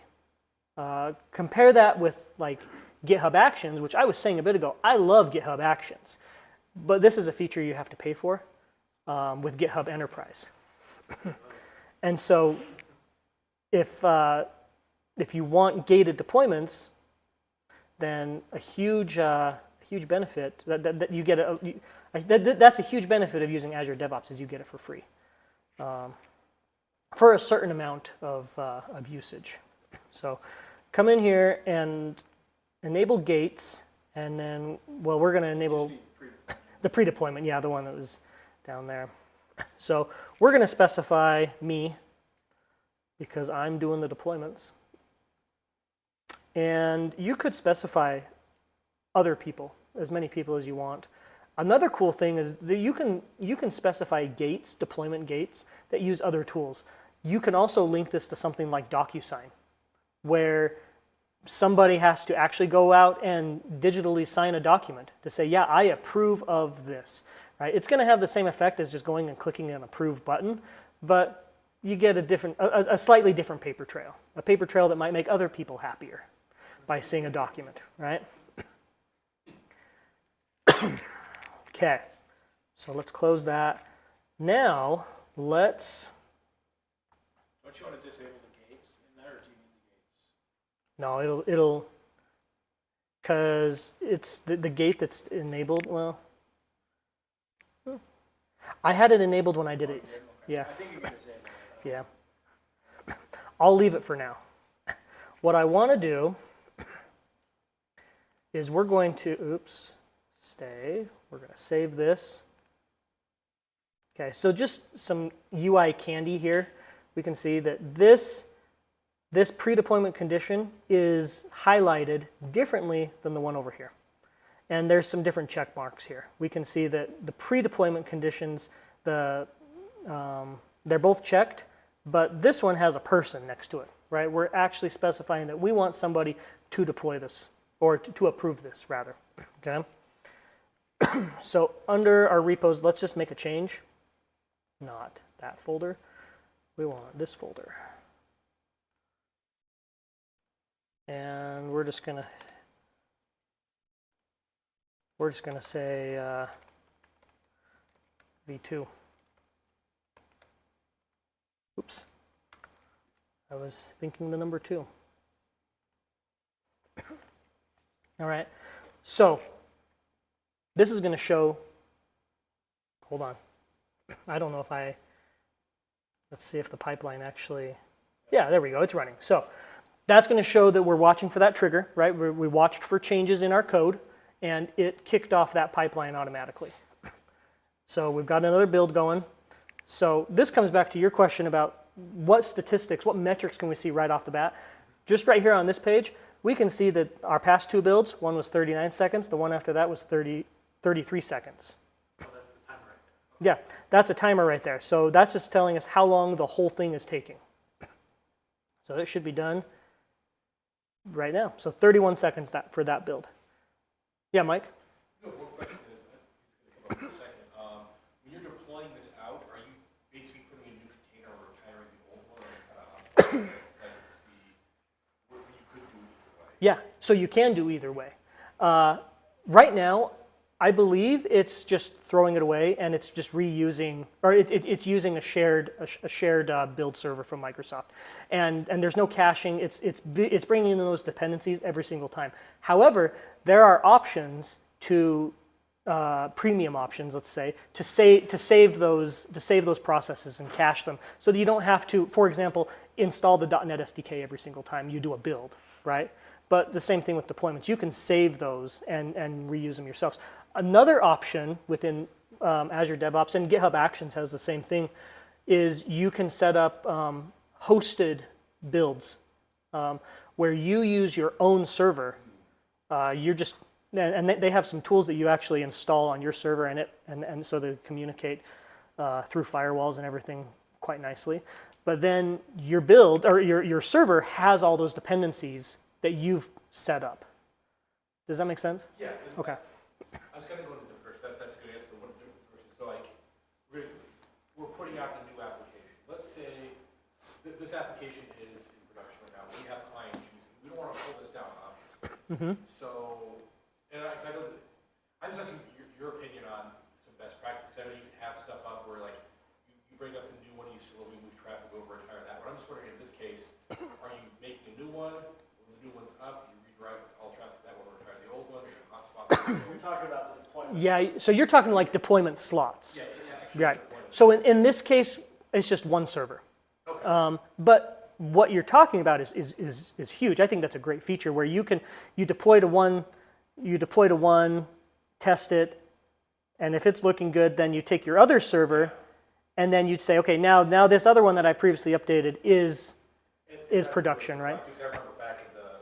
Compare that with like GitHub Actions, which I was saying a bit ago. I love GitHub Actions, but this is a feature you have to pay for with GitHub Enterprise. And so if you want gated deployments, then a huge benefit that you get that's a huge benefit of using Azure DevOps is you get it for free for a certain amount of usage. So come in here and enable gates, and then, well, we're going to enable the pre-deployment, yeah, the one that was down there. So we're going to specify me because I'm doing the deployments. And you could specify other people, as many people as you want. Another cool thing is that you can specify gates, deployment gates, that use other tools. You can also link this to something like DocuSign, where somebody has to actually go out and digitally sign a document to say, yeah, I approve of this. Right? It's going to have the same effect as just going and clicking an approve button, but you get a slightly different paper trail, a paper trail that might make other people happier by seeing a document, right? Okay, so let's close that. Now, let's... Don't you want to disable the gates in there, or do you need the gates? No, it'll, because it's the gate that's enabled, well, I had it enabled when I did it. Yeah. I think you can disable it. Yeah. I'll leave it for now. What I want to do is we're going to, we're going to save this. Okay, so just some UI candy here. We can see that this pre-deployment condition is highlighted differently than the one over here. And there's some different check marks here. We can see that the pre-deployment conditions, they're both checked, but this one has a person next to it, right? We're actually specifying that we want somebody to deploy this, or to approve this, rather, okay? So under our repos, let's just make a change. Not that folder. We want this folder. And we're just gonna say v2. Oops. I was thinking the number 2. All right. So this is going to show, hold on. I don't know if let's see if the pipeline actually, yeah, there we go. It's running. So that's going to show that we're watching for that trigger, right? We watched for changes in our code, and it kicked off that pipeline automatically. So we've got another build going. So this comes back to your question about what statistics, what metrics can we see right off the bat. Just right here on this page, we can see that our past 2 builds, one was 39 seconds, the one after that was 33 seconds. Oh, that's the timer right there. Yeah, that's a timer right there. So that's just telling us how long the whole thing is taking. So it should be done right now. So 31 seconds for that build. Yeah, Mike? No, one question is, in a second. When you're deploying this out, are you basically putting a new container or retiring the old one, or kind of what you could do either way? Yeah, so you can do either way. Right now, I believe it's just throwing it away, and it's just reusing, or it's using a shared build server from Microsoft, and there's no caching. It's bringing in those dependencies every single time. However, there are options to premium options, let's say, to save those processes and cache them, so that you don't have to, for example, install the .NET SDK every single time you do a build, right? But the same thing with deployments. You can save those and reuse them yourselves. Another option within Azure DevOps, and GitHub Actions has the same thing, is you can set up hosted builds where you use your own server. You're just and they have some tools that you actually install on your server and so they communicate through firewalls and everything quite nicely. But then your build or your server has all those dependencies that you've set up. Does that make sense? Yeah. Okay. I was kind of going to the first. That's a good answer. One different version. So like, we're putting out a new application. Let's say this application is in production right now. We have clients using it. We don't want to pull this down, obviously. So, and I'm just asking your opinion on some best practices. I know you can have stuff up where like you bring up the new one, you slowly move traffic over and hire that one. I'm just wondering in this case, are you making a new one? When the new one's up, you redirect all traffic that one, or retire the old one, or hotspot. We're talking about the deployment. Yeah, so you're talking like deployment slots. Yeah, actually. Right. So in this case, it's just one server. Okay. But what you're talking about is huge. I think that's a great feature where you deploy to one, test it, and if it's looking good, then you take your other server, and then you'd say, okay, now this other one that I previously updated is production, right? Because I remember back in the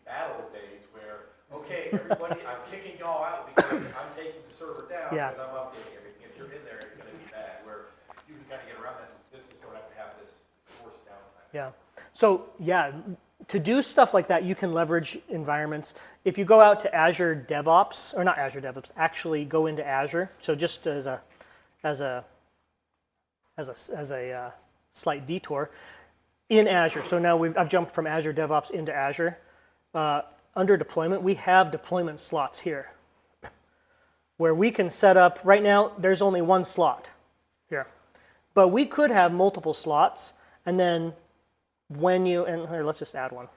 battle days where, okay, everybody, I'm kicking y'all out because I'm taking the server down Yeah. because I'm updating everything. If you're in there, it's going to be bad. Where you can kind of get around that. Business don't have to have this forced downtime. Yeah. So yeah, to do stuff like that, you can leverage environments. If you go out to Azure DevOps, or not Azure DevOps, actually go into Azure. So just as a slight detour, in Azure. So now I've jumped from Azure DevOps into Azure. Under deployment, we have deployment slots here, where we can set up. Right now, there's only one slot here, but we could have multiple slots, and then when you, and here, let's just add one.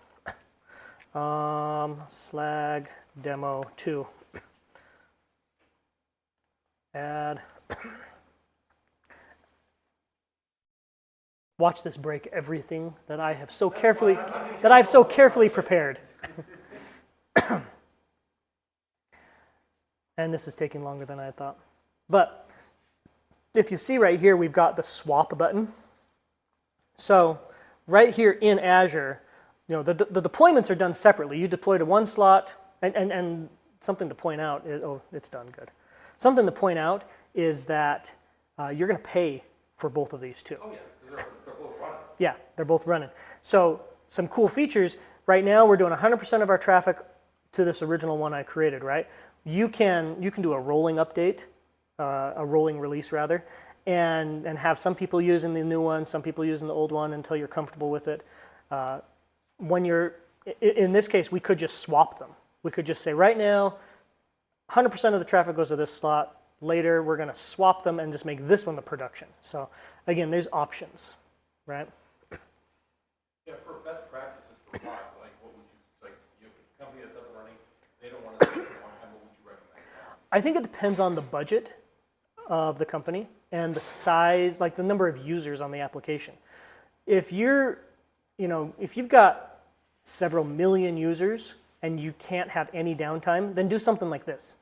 Slag demo 2. Add. Watch this break everything that I have so carefully prepared. And this is taking longer than I thought. But if you see right here, we've got the swap button. So right here in Azure, the deployments are done separately. You deploy to one slot, and something to point out is, oh, it's done good. Something to point out is that you're going to pay for both of these too. Oh yeah, they're both running. Yeah, they're both running. So some cool features. Right now, we're doing 100% of our traffic to this original one I created, right? You can do a rolling update, a rolling release rather, and have some people using the new one, some people using the old one until you're comfortable with it. When you're, in this case, we could just swap them. We could just say right now, 100% of the traffic goes to this slot. Later, we're going to swap them and just make this one the production. So again, there's options, right? Yeah, for best practices for product, like what would you, like you have a company that's up and running, they don't want to spend more time, what would you recommend? I think it depends on the budget of the company and the size, like the number of users on the application. If you're, if you've got several million users and you can't have any downtime, then do something like this.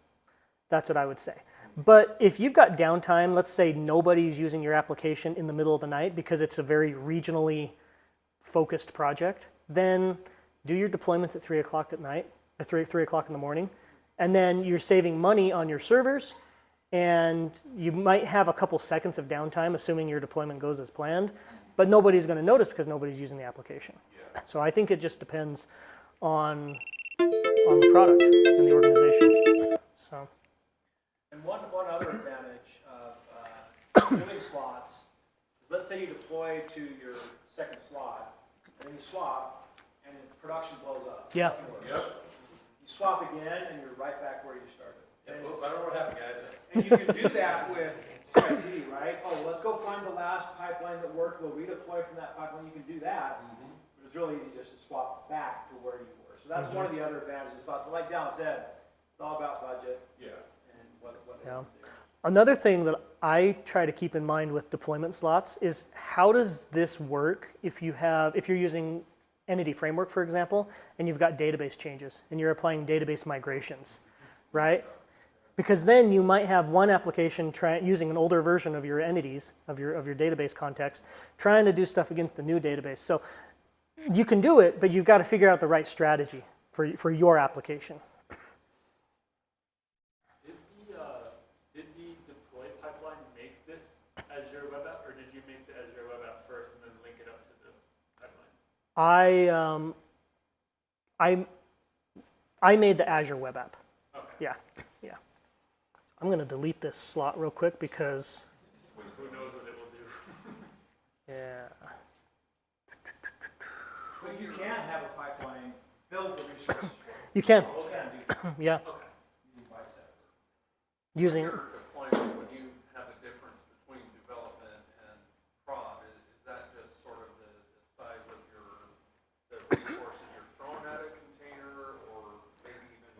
That's what I would say. But if you've got downtime, let's say nobody's using your application in the middle of the night because it's a very regionally focused project, then do your deployments at 3 o'clock at night, at 3 o'clock in the morning, and then you're saving money on your servers, and you might have a couple seconds of downtime, assuming your deployment goes as planned, but nobody's going to notice because nobody's using the application. Yeah. So I think it just depends on the product and the organization. So. And one other advantage of doing slots, let's say you deploy to your second slot, and then you swap, and production blows up. Yeah. Yep. You swap again, and you're right back where you started. Yeah, oops, I don't know what happened, guys. And you can do that with CI/CD, right? Oh, let's go find the last pipeline that worked. We'll redeploy from that pipeline. You can do that. But it's really easy just to swap back to where you were. So that's one of the other advantages of slots. But like Dahln said, it's all about budget. Yeah. And what they Yeah. can do. Another thing that I try to keep in mind with deployment slots is how does this work if you're using Entity Framework, for example, and you've got database changes and you're applying database migrations, right? Because then you might have one application using an older version of your entities, of your database context, trying to do stuff against a new database. So you can do it, but you've got to figure out the right strategy for your application. I made the Azure web app. Okay. Yeah, yeah. I'm going to delete this slot real quick because, Who knows what it will do? yeah. But you can have a pipeline build the resources for You can, you. You can do that yeah, Okay. using biceps. using, Your deployment, when you have a difference between development and prod, is that just sort of the size of the resources you're throwing at a container, or maybe even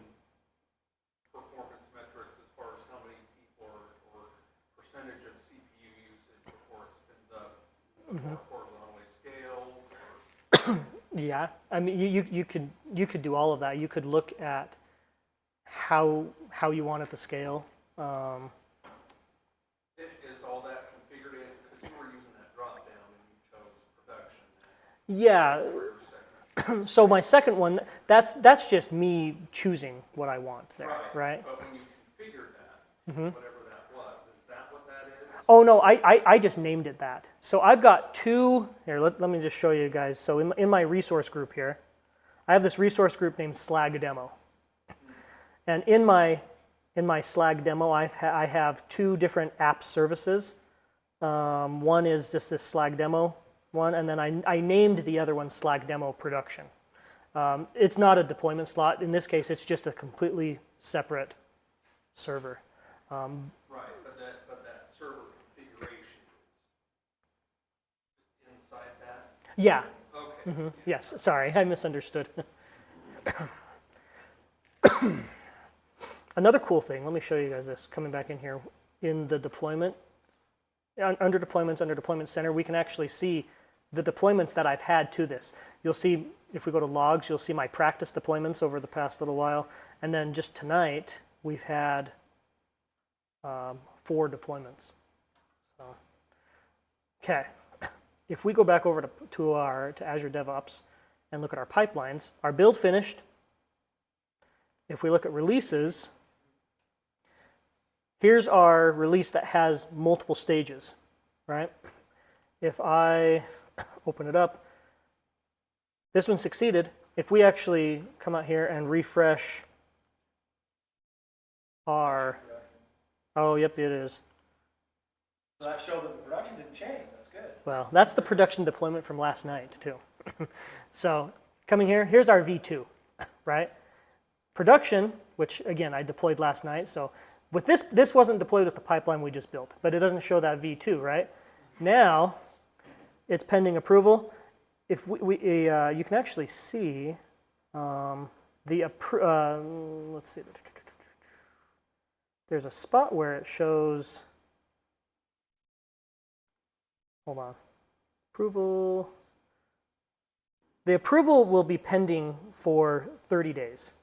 performance metrics as far as how many people or percentage of CPU usage before it spins up more horizontally scales? yeah. I mean, you could do all of that. You could look at how you want it to scale. Is all that configured in, because you were using that drop down and you chose production Yeah. for your second. So my second one, that's just me choosing what I want there, right? But when you configured that, whatever that was, is that what that is? Oh no, I just named it that. So I've got two, here, let me just show you guys. So in my resource group here, I have this resource group named Slag Demo. And in my Slag Demo, I have two different app services. One is just this Slag Demo one, and then I named the other one Slag Demo Production. It's not a deployment slot. In this case, it's just a completely separate server. Right, but that server configuration is inside that? Yeah, Okay. yes, sorry, I misunderstood. Another cool thing, let me show you guys this, coming back in here, in the deployment, under Deployment Center, we can actually see the deployments that I've had to this. You'll see, if we go to logs, you'll see my practice deployments over the past little while, and then just tonight, we've had 4 deployments. So, okay, if we go back over to Azure DevOps and look at our pipelines, our build finished. If we look at releases, here's our release that has multiple stages, right? If I open it up, this one succeeded. If we actually come out here and refresh our, oh, yep, it is. So that showed that the production didn't change. That's good. Well, that's the production deployment from last night, too. So coming here, here's our V2, right? Production, which again, I deployed last night. So with this wasn't deployed with the pipeline we just built, but it doesn't show that V2, right? Now, it's pending approval. If you can actually see let's see. There's a spot where it shows, hold on, approval. The approval will be pending for 30 days,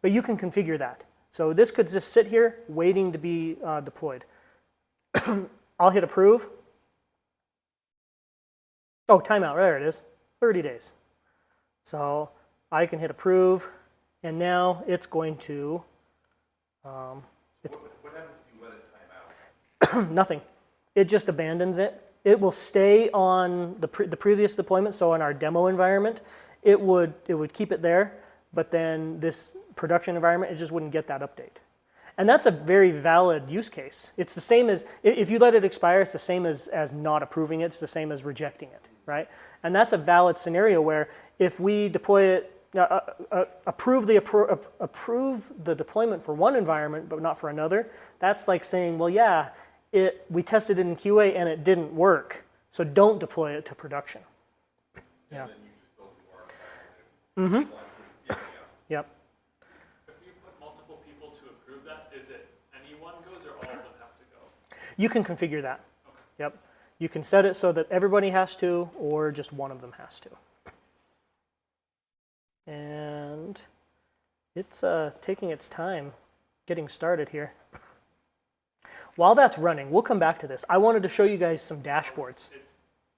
but you can configure that. So this could just sit here waiting to be deployed. I'll hit approve. Oh, timeout, there it is, 30 days. So I can hit approve, and now it's going to, What happens if you let it time out? nothing. It just abandons it. It will stay on the previous deployment, so in our demo environment, it would keep it there, but then this production environment, it just wouldn't get that update. And that's a very valid use case. It's the same as, if you let it expire, it's the same as not approving it, it's the same as rejecting it, right? And that's a valid scenario where if we deploy it, approve the deployment for one environment, but not for another, that's like saying, well, yeah, we tested it in QA and it didn't work, so don't deploy it to production. Yeah. And then you just build the URL. Yep. If you put multiple people to approve that, is it anyone goes or all of them have to go? You can configure that. Yep. You can set it so that everybody has to, or just one of them has to. And it's taking its time getting started here. While that's running, we'll come back to this. I wanted to show you guys some dashboards. It's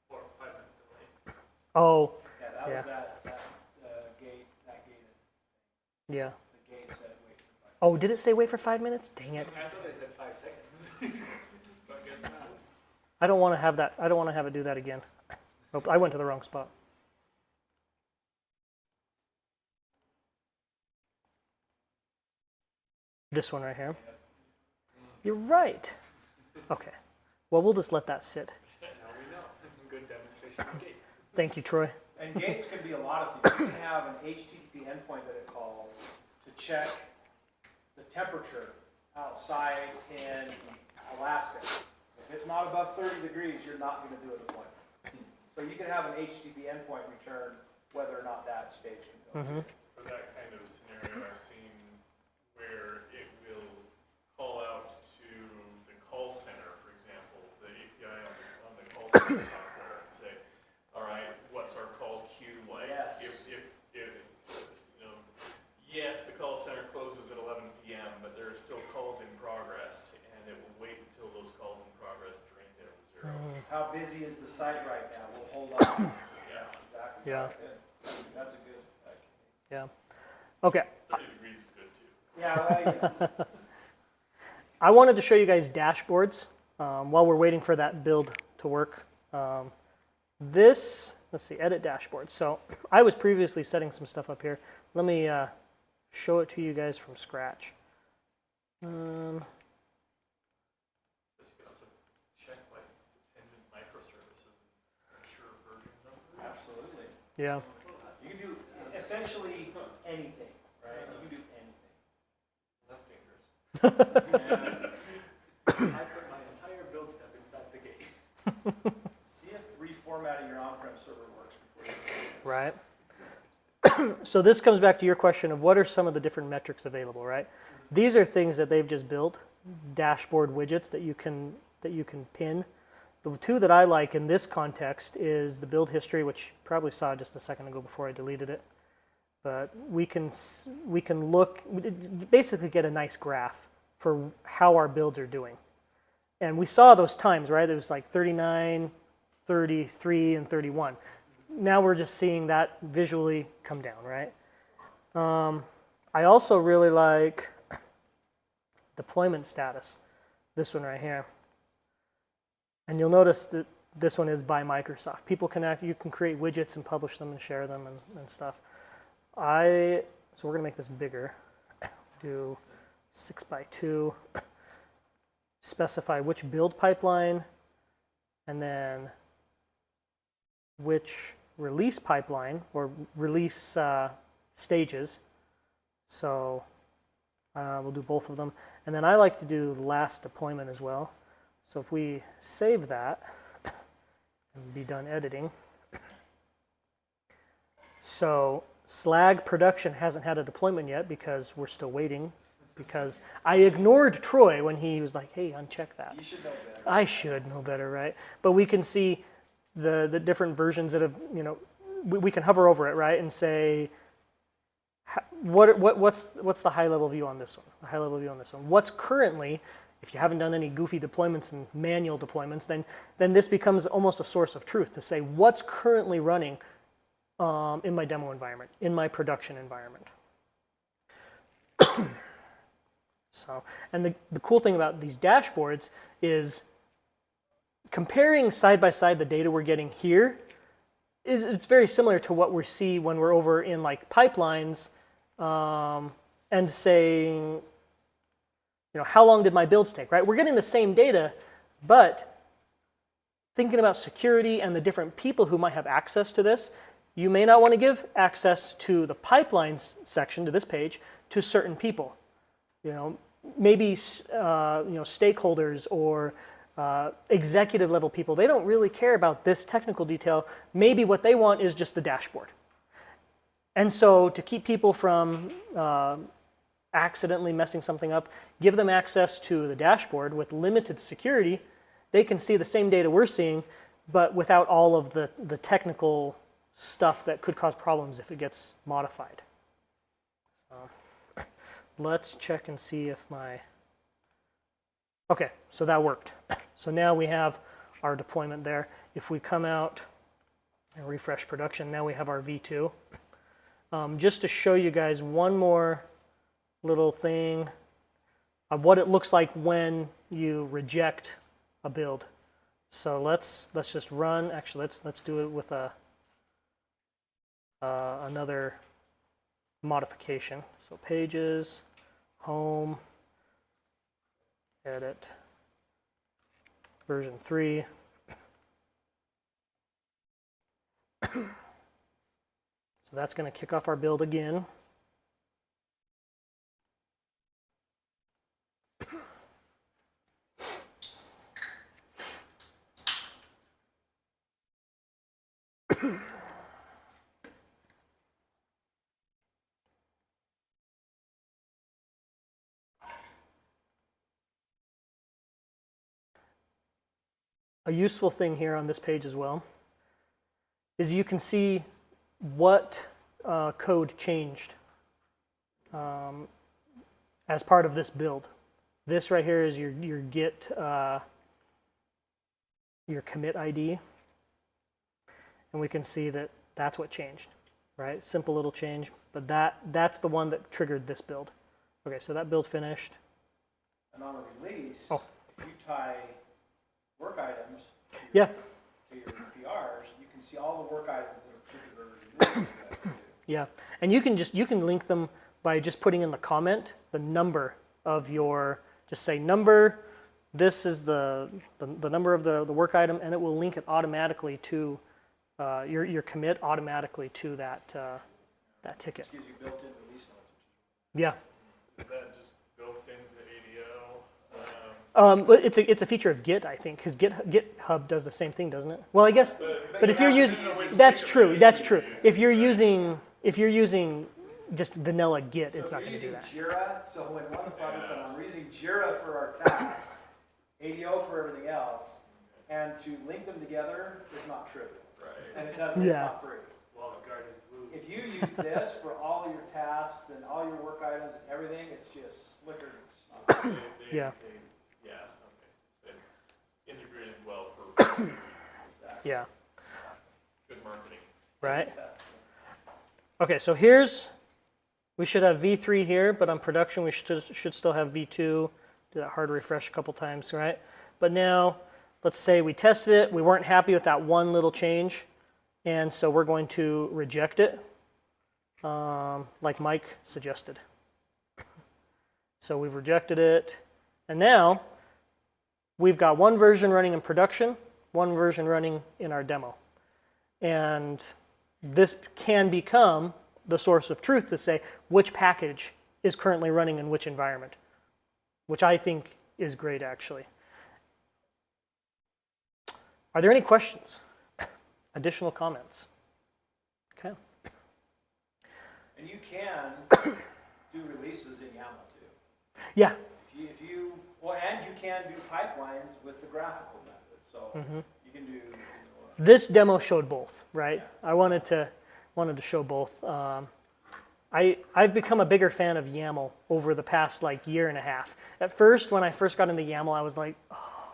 4 or 5 minute delay. Oh, Yeah, that Yeah. was that gate, yeah. the gate said wait for 5. Oh, did it say wait for 5 minutes? Dang it. I thought they said 5 seconds. But I guess not. I don't want to have that. I don't want to have it do that again. Oh, I went to the wrong spot. This one right here. You're right. Okay. Well, we'll just let that sit. Now we know. Good demonstration of gates. Thank you, Troy. And gates can be a lot of things. You can have an HTTP endpoint that it calls to check the temperature outside in Alaska. If it's not above 30 degrees, you're not going to do a deployment. So you can have an HTTP endpoint return whether or not that stage can go. For that kind of scenario, I've seen where it will call out to the call center, for example, the API on the call center software, and say, all right, what's our call queue like? Yes. If yes, the call center closes at 11 p.m., but there are still calls in progress, and it will wait until those calls in progress drain down to zero. How busy is the site right now? We'll hold on. Yeah, Exactly. Yeah. Good. That's a good. Yeah. Okay. 30 degrees is good too. Yeah. Well, I wanted to show you guys dashboards while we're waiting for that build to work. Let's see, edit dashboard. So I was previously setting some stuff up here. Let me show it to you guys from scratch. But you can also check like dependent microservices and ensure version number. absolutely. Yeah. You can do essentially anything, right? You can do anything. That's dangerous. I put my entire build step inside the gate. See if reformatting your on-prem server works before you do this. Right. So this comes back to your question of what are some of the different metrics available, right? These are things that they've just built, dashboard widgets that you can pin. The two that I like in this context is the build history, which you probably saw just a second ago before I deleted it. But we can look, basically get a nice graph for how our builds are doing. And we saw those times, right? It was like 39, 33, and 31. Now we're just seeing that visually come down, right? I also really like deployment status, this one right here. And you'll notice that this one is by Microsoft. People can you can create widgets and publish them and share them and stuff. So we're gonna make this bigger. Do 6x2. Specify which build pipeline, and then which release pipeline or release stages. So we'll do both of them. And then I like to do last deployment as well. So if we save that and be done editing. So Slag production hasn't had a deployment yet because we're still waiting, because I ignored Troy when he was like, hey, uncheck that. You should know better. I should know better, right? But we can see the different versions that have, we can hover over it, right, and say, what's the high level view on this one? The high level view on this one. What's currently, if you haven't done any goofy deployments and manual deployments, then this becomes almost a source of truth to say what's currently running in my demo environment, in my production environment. So, and the cool thing about these dashboards is comparing side by side the data we're getting here it's very similar to what we see when we're over in like pipelines and saying, how long did my builds take, right? We're getting the same data, but thinking about security and the different people who might have access to this, you may not want to give access to the pipelines section, to this page, to certain people. Maybe stakeholders or executive level people, they don't really care about this technical detail. Maybe what they want is just the dashboard. And so to keep people from accidentally messing something up, give them access to the dashboard with limited security. They can see the same data we're seeing, but without all of the technical stuff that could cause problems if it gets modified. Let's check and see if okay, so that worked. So now we have our deployment there. If we come out and refresh production, now we have our V2. Just to show you guys one more little thing of what it looks like when you reject a build. So let's just run. Actually, let's do it with another modification. So pages, home, edit version 3. So that's going to kick off our build again. A useful thing here on this page as well is you can see what code changed as part of this build. This right here is your Git, your commit ID. And we can see that that's what changed, right? Simple little change, but that's the one that triggered this build. Okay, so that build finished. And on a release, Oh. if you tie work items to Yeah. to your PRs, you can see all the work items that are particularly released to that too. Yeah, and you can link them by just putting in the comment the number of your, just say number, this is the number of the work item, and it will link it automatically to your commit automatically to that ticket. It gives you built-in release notes. Yeah. Is that just built into ADO? But it's a feature of Git, I think, because GitHub does the same thing, doesn't it? Well, I guess, but if you're using, that's true. If you're using just vanilla Git, it's not going to do that. So we're using Jira, so when one of the projects we're using Jira for our tasks, ADO for everything else, and to link them together is not trivial. Right. And it doesn't, it's Yeah. not free. Well, guardians move. If you use this for all your tasks and all your work items and everything, it's just slicker. Yeah. Yeah, okay. It integrated well for Yeah. good marketing. Right. Okay, so we should have V3 here, but on production we should still have V2. Do that hard refresh a couple times, right? But now, let's say we tested it, we weren't happy with that one little change, and so we're going to reject it, like Mike suggested. So we've rejected it, and now we've got one version running in production, one version running in our demo. And this can become the source of truth to say which package is currently running in which environment, which I think is great, actually. Are there any questions? Additional comments? Okay. And you can do releases in YAML too. Yeah. And you can do pipelines with the graphical method. So you can do. This demo showed both, right? I wanted to show both. I've become a bigger fan of YAML over the past year and a half. At first, when I first got into YAML, I was like, oh,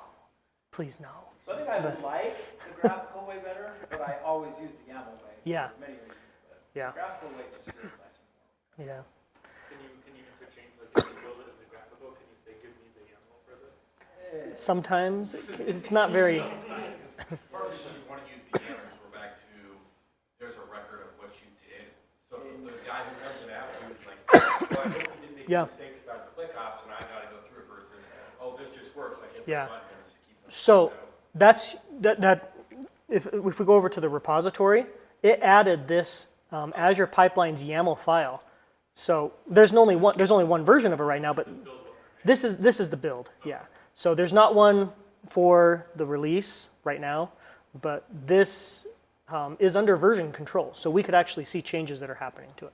please no. So I think I like the graphical way better, but I always use the YAML way. Yeah. For many reasons. But Yeah. the graphical way just feels nice and Yeah. Can you interchange, if you build it in the graphical, can you say, give me the YAML for this? warm. Sometimes it's not very. Part of the reason you want to use the YAML is we're back to, there's a record of what you did. So the guy who comes in after you is like, well, I hope you didn't make Yeah. mistakes on click ops and I got to go through it versus, oh, this just works. I hit Yeah. the button and it just keeps on. So that's that. If we go over to the repository, it added this Azure Pipelines YAML file. So there's only one version of it right now, but this is the build. Yeah. So there's not one for the release right now, but this is under version control, so we could actually see changes that are happening to it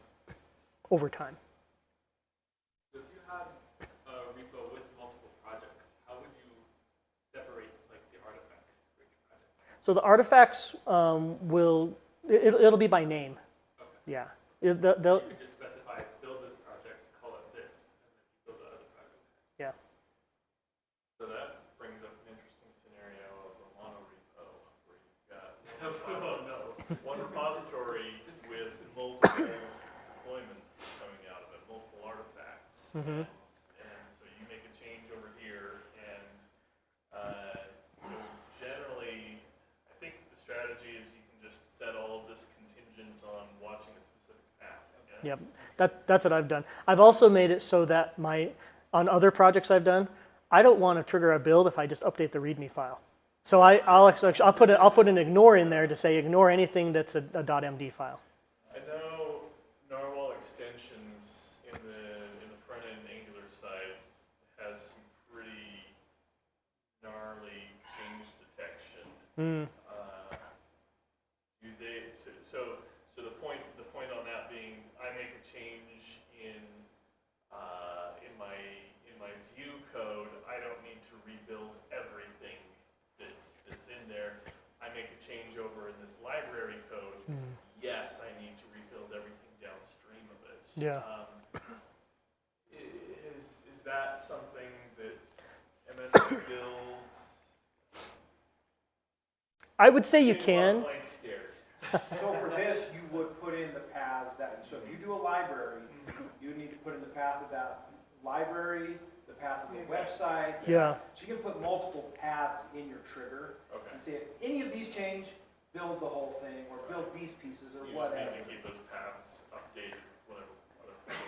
over time. So if you had a repo with multiple projects, how would you separate the artifacts for each project? So the artifacts it'll be by name. Okay. Yeah. You could just specify, build this project, call it this, and then you build the other project. Yeah. So that brings up an interesting scenario of a monorepo where you've got one repository with multiple deployments coming out of it, multiple artifacts. Mhm. And so you make a change over here, and so generally, I think the strategy is you can just set all of this contingent on watching a specific path. Yeah? Yep, that's what I've done. I've also made it so that on other projects I've done, I don't want to trigger a build if I just update the README file. So I'll put an ignore in there to say ignore anything that's a .md file. I know normal extensions in the front end Angular side has some pretty gnarly change detection. So the point on that being, I make a change in my view code, I don't need to rebuild everything that's in there. I make a change over in this library code. Yes, I need to rebuild everything downstream of it. Yeah. Is that something that MS build? I would say you can. Blank scared. So for this, you would put in the paths that, so if you do a library, you need to put in the path of that library, the path of the website. Yeah. So you can put multiple paths in your trigger. Okay. And say if any of these change, build the whole thing, or build these pieces, or You just whatever. need to keep those paths updated, whatever.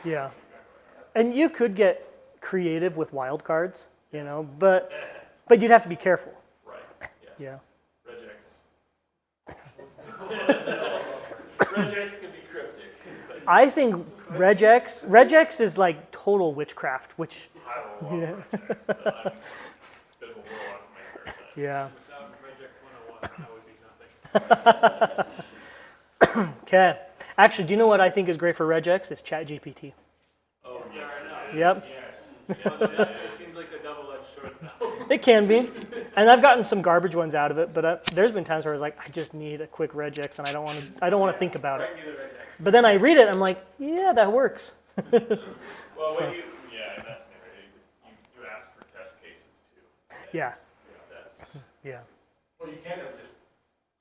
Yeah. And you could get creative with wildcards, but you'd have to be careful. Right, Yeah. regex. Regex can be cryptic. But I think regex is like total witchcraft, which, I will love regex, but I'm a bit of a warlock in my spare time. yeah. Without regex 101, that would be nothing. Okay. Actually, do you know what I think is great for regex? Is ChatGPT. Oh, yes. Yep. It seems like a double-edged sword though. It can be. And I've gotten some garbage ones out of it, but there's been times where I was like, I just need a quick regex and I don't want to think about it. Right, neither regex. But then I read it, I'm like, yeah, that works. Well, when in that scenario, you ask for test cases too. Yeah. That's, Yeah. Well, you can't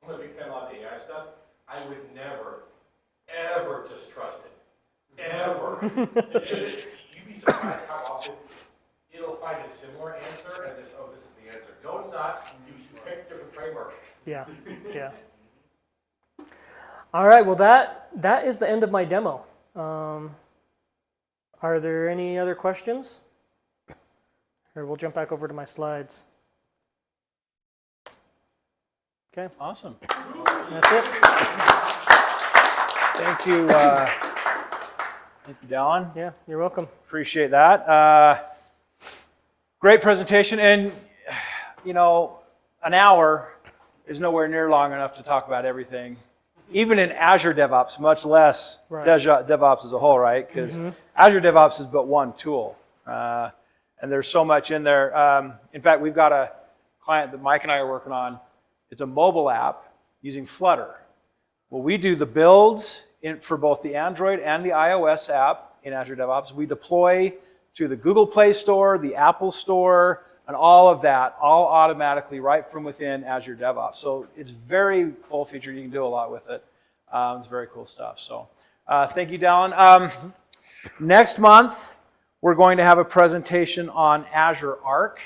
I'm a big fan of a lot of the AI stuff. I would never, ever just trust it. Ever. You'd be surprised how often it'll find a similar answer and this is the answer. No, it's not. You pick a different framework. Yeah. Yeah. All right. Well, that is the end of my demo. Are there any other questions? Or we'll jump back over to my slides. Okay. Awesome. That's it. Thank you, Dahln. Yeah. You're welcome. Appreciate that. Great presentation, and an hour is nowhere near long enough to talk about everything. Even in Azure DevOps, much less Right. DevOps as a whole, right? Because Azure DevOps is but one tool, and there's so much in there. In fact, we've got a client that Mike and I are working on. It's a mobile app using Flutter. Well, we do the builds for both the Android and the iOS app in Azure DevOps. We deploy to the Google Play Store, the Apple Store, and all of that, all automatically right from within Azure DevOps. So it's very full featured. You can do a lot with it. It's very cool stuff. So thank you, Dahln. Next month, we're going to have a presentation on Azure Arc.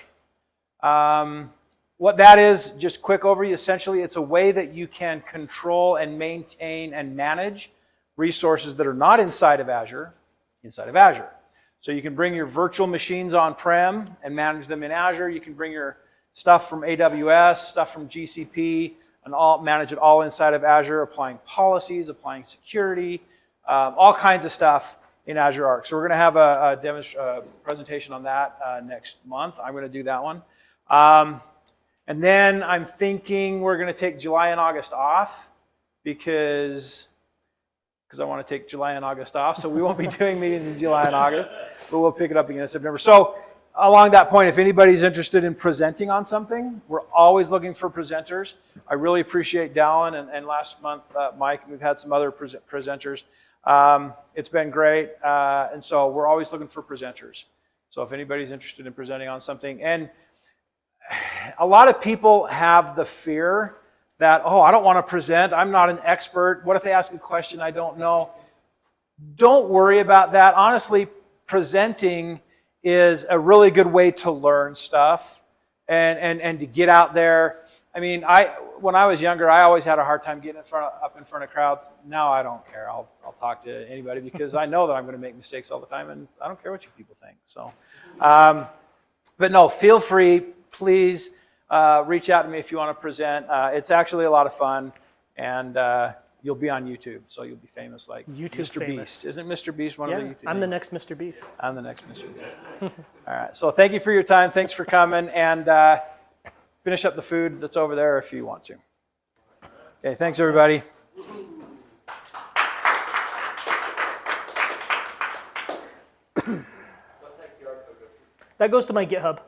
What that is, just quick overview, essentially it's a way that you can control and maintain and manage resources that are not inside of Azure. So you can bring your virtual machines on-prem and manage them in Azure. You can bring your stuff from AWS, stuff from GCP, and manage it all inside of Azure, applying policies, applying security, all kinds of stuff in Azure Arc. So we're going to have a presentation on that next month. I'm going to do that one. And then I'm thinking we're going to take July and August off because I want to take July and August off. So we won't be doing meetings in July and August, but we'll pick it up again in September. So along that point, if anybody's interested in presenting on something, we're always looking for presenters. I really appreciate Dahln and last month, Mike, and we've had some other presenters. It's been great. And so we're always looking for presenters. So if anybody's interested in presenting on something, and a lot of people have the fear that, oh, I don't want to present. I'm not an expert. What if they ask a question I don't know? Don't worry about that. Honestly, presenting is a really good way to learn stuff and to get out there. I mean, when I was younger, I always had a hard time getting up in front of crowds. Now I don't care. I'll talk to anybody because I know that I'm going to make mistakes all the time, and I don't care what you people think. So, But no, feel free, please reach out to me if you want to present. It's actually a lot of fun, and you'll be on YouTube, so you'll be famous like YouTube Mr. famous. Beast. Isn't Mr. Beast one of the Yeah, YouTube? I'm the next Mr. Beast. I'm the next Mr. Beast. All right, so thank you for your time. Thanks for coming, and finish up the food that's over there if you want to. Okay, thanks everybody. That goes to my GitHub.